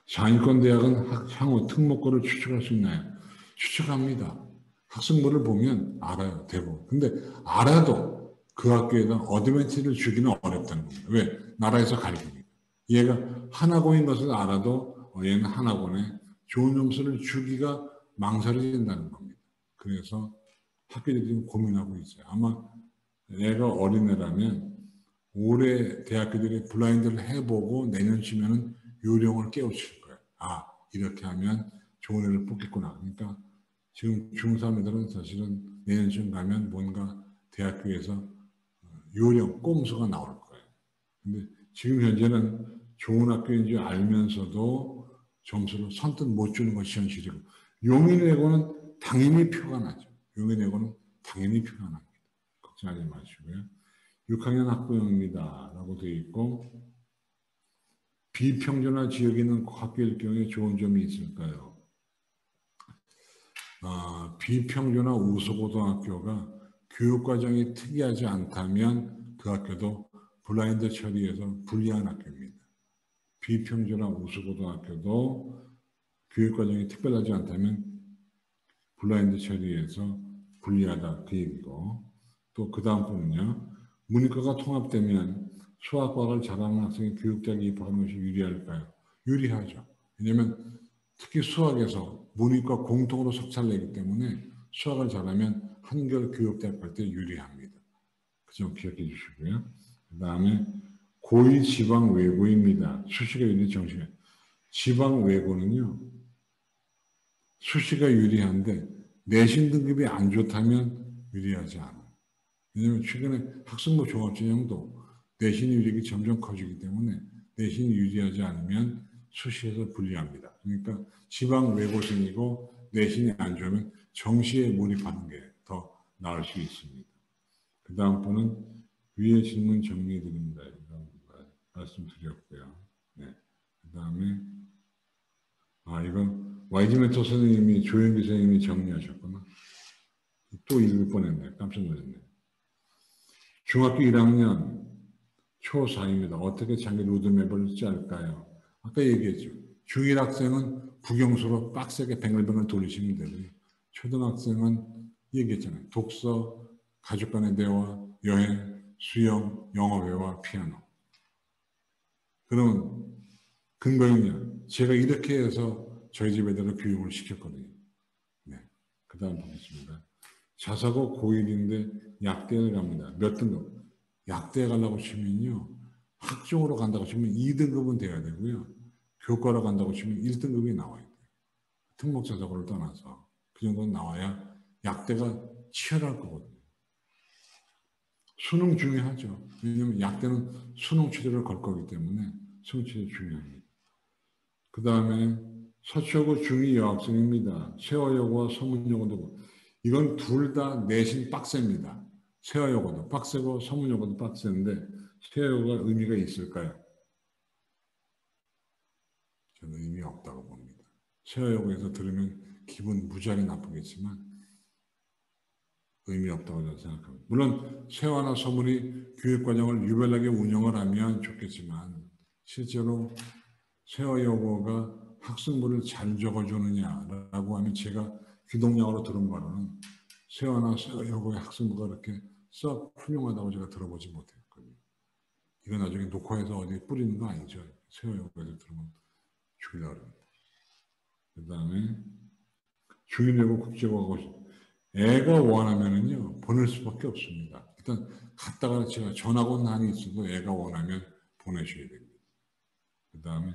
상위권 대학은 향후 특목고를 추측할 수 있나요? 추측합니다. 학생부를 보면 알아요. 대부분. 근데 알아도 그 학교에다 어드밴티지를 주기는 어렵다는 겁니다. 왜? 나라에서 가르치니까. 얘가 한 학원인 것을 알아도 얘는 한 학원에 좋은 점수를 주기가 망설여진다는 겁니다. 그래서 학교들이 지금 고민하고 있어요. 아마 애가 어린애라면 올해 대학교들이 블라인드를 해보고 내년쯤에는 요령을 깨우칠 거예요. 아, 이렇게 하면 좋은 애를 뽑겠구나. 그러니까 지금 중3 애들은 사실은 내년쯤 가면 뭔가 대학교에서 요령, 꼼수가 나올 거예요. 근데 지금 현재는 좋은 학교인 줄 알면서도 점수를 선뜻 못 주는 것이 현실이고, 용인외고는 당연히 표가 나죠. 용인외고는 당연히 표가 납니다. 걱정하지 마시고요. 6학년 학부형입니다. 라고 되어 있고, 비평준화 지역에 있는 학교일 경우에 좋은 점이 있을까요? 비평준화 우수고등학교가 교육과정이 특이하지 않다면 그 학교도 블라인드 처리해서 불리한 학교입니다. 비평준화 우수고등학교도 교육과정이 특별하지 않다면 블라인드 처리해서 불리하다 그 얘기고, 또 그 다음 분은요. 문이과가 통합되면 수학과를 잘하는 학생이 교육대학에 입학하는 것이 유리할까요? 유리하죠. 왜냐하면 특히 수학에서 문이과 공통으로 석차를 내기 때문에 수학을 잘하면 한결 교육대학 갈 때 유리합니다. 그 점 기억해 주시고요. 그 다음에 고2 지방 외고입니다. 수시가 유리 정시가. 지방 외고는요. 수시가 유리한데 내신 등급이 안 좋다면 유리하지 않아요. 왜냐하면 최근에 학생부 종합전형도 내신 유리가 점점 커지기 때문에 내신이 유리하지 않으면 수시에서 불리합니다. 그러니까 지방 외고생이고 내신이 안 좋으면 정시에 몰입하는 게 더 나을 수 있습니다. 그 다음 분은 위의 질문 정리해드립니다. 이런 말씀드렸고요. 네. 그 다음에 이건 YG 멘토 선생님이 조영기 선생님이 정리하셨구나. 또 읽을 뻔했네. 깜짝 놀랐네. 중학교 1학년 초4입니다. 어떻게 장기 로드맵을 짤까요? 아까 얘기했죠. 중1 학생은 국영수로 빡세게 뱅글뱅글 돌리시면 되고요. 초등학생은 얘기했잖아요. 독서, 가족 간의 대화, 여행, 수영, 영어회화, 피아노. 그러면 근거는요. 제가 이렇게 해서 저희 집 애들을 교육을 시켰거든요. 네. 그 다음 보겠습니다. 자사고 고1인데 약대를 갑니다. 몇 등급? 약대에 가려고 치면요. 학종으로 간다고 치면 2등급은 돼야 되고요. 교과로 간다고 치면 1등급이 나와야 돼요. 특목 자사고를 떠나서. 그 정도는 나와야 약대가 치열할 거거든요. 수능 중요하죠. 왜냐하면 약대는 수능 취재를 걸 거기 때문에 수능 취재 중요합니다. 그 다음에 서초고 중2 여학생입니다. 세화여고와 서문여고도 이건 둘 다 내신 빡셉니다. 세화여고도 빡세고 서문여고도 빡세는데 세화여고가 의미가 있을까요? 저는 의미 없다고 봅니다. 세화여고에서 들으면 기분 무지하게 나쁘겠지만 의미 없다고 저는 생각합니다. 물론 세화나 서문이 교육과정을 유별나게 운영을 하면 좋겠지만 실제로 세화여고가 학생부를 잘 적어주느냐라고 하면 제가 귀동냥으로 들은 바로는 세화나 세화여고의 학생부가 그렇게 썩 훌륭하다고 제가 들어보지 못했거든요. 이건 나중에 녹화해서 어디 뿌리는 거 아니죠. 세화여고에서 들으면 죽이려고 합니다. 그 다음에 중1외고 국제고 하고 싶어요. 애가 원하면은요, 보낼 수밖에 없습니다. 일단 갔다가 제가 전학 온 한이 있어도 애가 원하면 보내셔야 됩니다. 그 다음에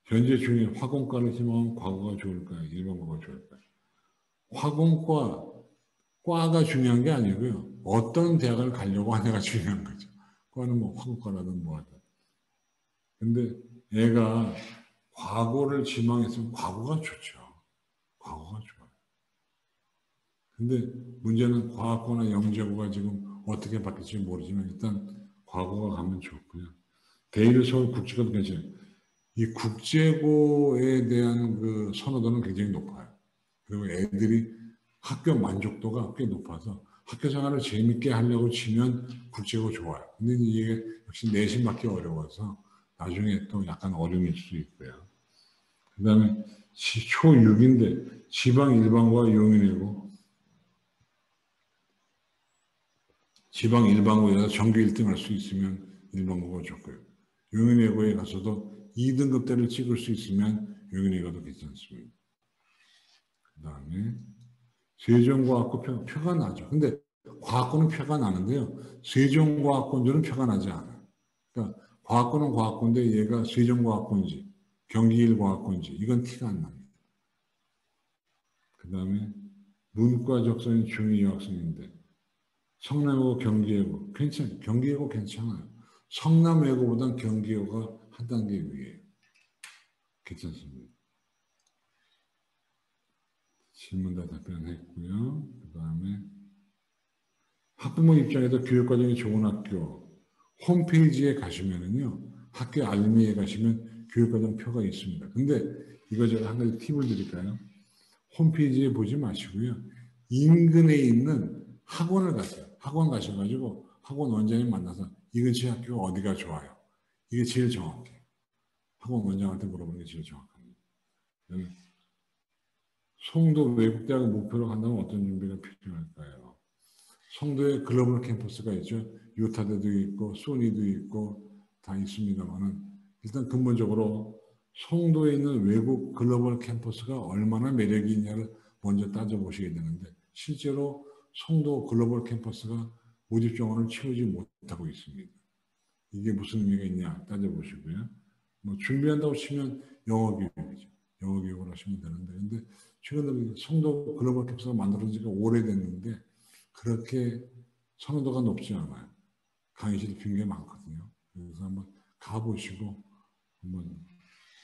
현재 중인 화공과를 희망하면 과거가 좋을까요? 일반과가 좋을까요? 과가 중요한 게 아니고요. 어떤 대학을 가려고 하냐가 중요한 거죠. 과는 뭐 화공과라든 뭐하든. 근데 애가 과거를 지망했으면 과거가 좋죠. 과거가 좋아요. 근데 문제는 과학고나 영재고가 지금 어떻게 바뀔지 모르지만 일단 과거가 가면 좋고요. 대일 서울 국제고도 괜찮아요. 이 국제고에 대한 그 선호도는 굉장히 높아요. 그리고 애들이 학교 만족도가 꽤 높아서 학교 생활을 재밌게 하려고 치면 국제고 좋아요. 근데 이게 역시 내신 받기 어려워서 나중에 또 약간 어려움일 수 있고요. 그 다음에 초6인데 지방 일반고와 용인외고 지방 일반고에서 전교 1등 할 수 있으면 일반고가 좋고요. 용인외고에 가서도 2등급대를 찍을 수 있으면 용인외고도 괜찮습니다. 그다음에 세종과학고 표가 나죠. 근데 과학고는 표가 나는데요. 세종과학고인지는 표가 나지 않아요. 그러니까 과학고는 과학고인데 얘가 세종과학고인지 경기일과학고인지 이건 티가 안 납니다. 그다음에 문과 적성인 중2 여학생인데 성남외고 경기외고 경기외고 괜찮아요. 성남외고보단 경기외고가 한 단계 위에요. 괜찮습니다. 질문 다 답변했고요. 그 다음에 학부모 입장에서 교육과정이 좋은 학교 홈페이지에 가시면은요. 학교 알림이에 가시면 교육과정 표가 있습니다. 근데 이거 제가 한 가지 팁을 드릴까요? 홈페이지에 보지 마시고요. 인근에 있는 학원을 가세요. 학원 가셔가지고 학원 원장님 만나서 이 근처 학교가 어디가 좋아요. 이게 제일 정확해요. 학원 원장한테 물어보는 게 제일 정확합니다. 송도 외국대학을 목표로 한다면 어떤 준비가 필요할까요? 송도에 글로벌 캠퍼스가 있죠. 유타대도 있고 소니도 있고 다 있습니다만은 일단 근본적으로 송도에 있는 외국 글로벌 캠퍼스가 얼마나 매력이 있냐를 먼저 따져보셔야 되는데 실제로 송도 글로벌 캠퍼스가 모집 정원을 채우지 못하고 있습니다. 이게 무슨 의미가 있냐 따져보시고요. 뭐 준비한다고 치면 영어 교육이죠. 영어 교육을 하시면 되는데 근데 최근에 송도 글로벌 캠퍼스가 만들어진 지가 오래됐는데 그렇게 선호도가 높지 않아요. 강의실이 굉장히 많거든요. 그래서 한번 가보시고 한번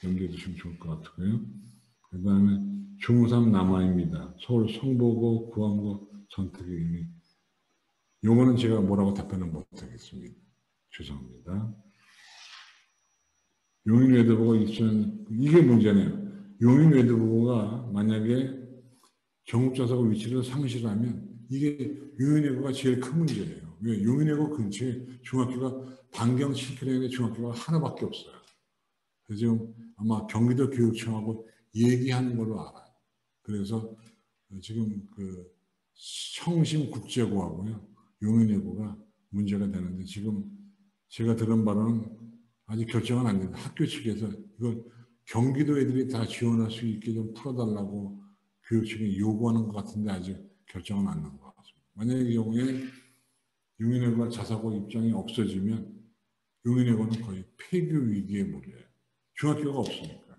염두에 두시면 좋을 것 같고요. 그 다음에 중3 남아입니다. 서울 성보고 구암고 선택의 의미. 요거는 제가 뭐라고 답변을 못하겠습니다. 죄송합니다. 용인외대부가 있으면 이게 문제네요. 용인외대부가 만약에 정읍자사고 위치를 상실하면 이게 용인외고가 제일 큰 문제예요. 왜? 용인외고 근처에 중학교가 반경 7km의 중학교가 하나밖에 없어요. 그래서 지금 아마 경기도 교육청하고 얘기하는 걸로 알아요. 그래서 지금 그 청심국제고하고요. 용인외고가 문제가 되는데 지금 제가 들은 바로는 아직 결정은 안 됩니다. 학교 측에서 이거 경기도 애들이 다 지원할 수 있게 좀 풀어달라고 교육 측에 요구하는 것 같은데 아직 결정은 안 난 것 같습니다. 만약에 이 경우에 용인외고가 자사고 입장이 없어지면 용인외고는 거의 폐교 위기에 몰려요. 중학교가 없으니까.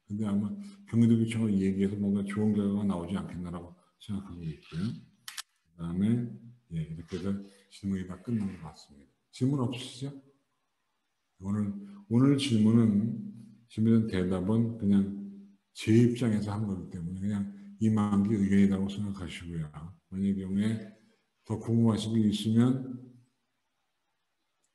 근데 아마 경기도교육청을 얘기해서 뭔가 좋은 결과가 나오지 않겠나라고 생각하고 있고요. 그 다음에 이렇게 해서 질문이 다 끝난 것 같습니다. 질문 없으시죠? 오늘 질문은 대답은 그냥 제 입장에서 한 거기 때문에 그냥 이만기 의견이라고 생각하시고요. 만약에 경우에 더 궁금하신 게 있으면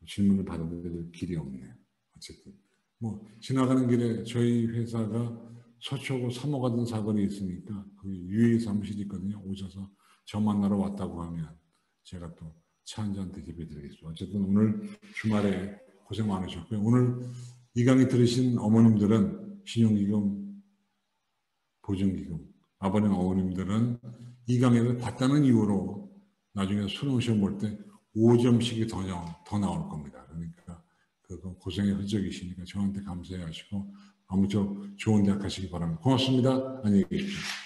질문을 받아들일 길이 없네요. 어쨌든 뭐 지나가는 길에 저희 회사가 서초구 3호 가던 사거리에 있으니까 그 유해 사무실이 있거든요. 오셔서 저 만나러 왔다고 하면 제가 또 차 한잔 대접해드리겠습니다. 어쨌든 오늘 주말에 고생 많으셨고요. 오늘 이 강의 들으신 어머님들은 신용기금, 보증기금, 아버님, 어머님들은 이 강의를 봤다는 이유로 나중에 수능시험 볼 때 5점씩이 더 나올 겁니다. 그러니까 그거 고생의 흔적이시니까 저한테 감사해 하시고 아무쪼록 좋은 대학 가시기 바랍니다. 고맙습니다. 안녕히 계십시오.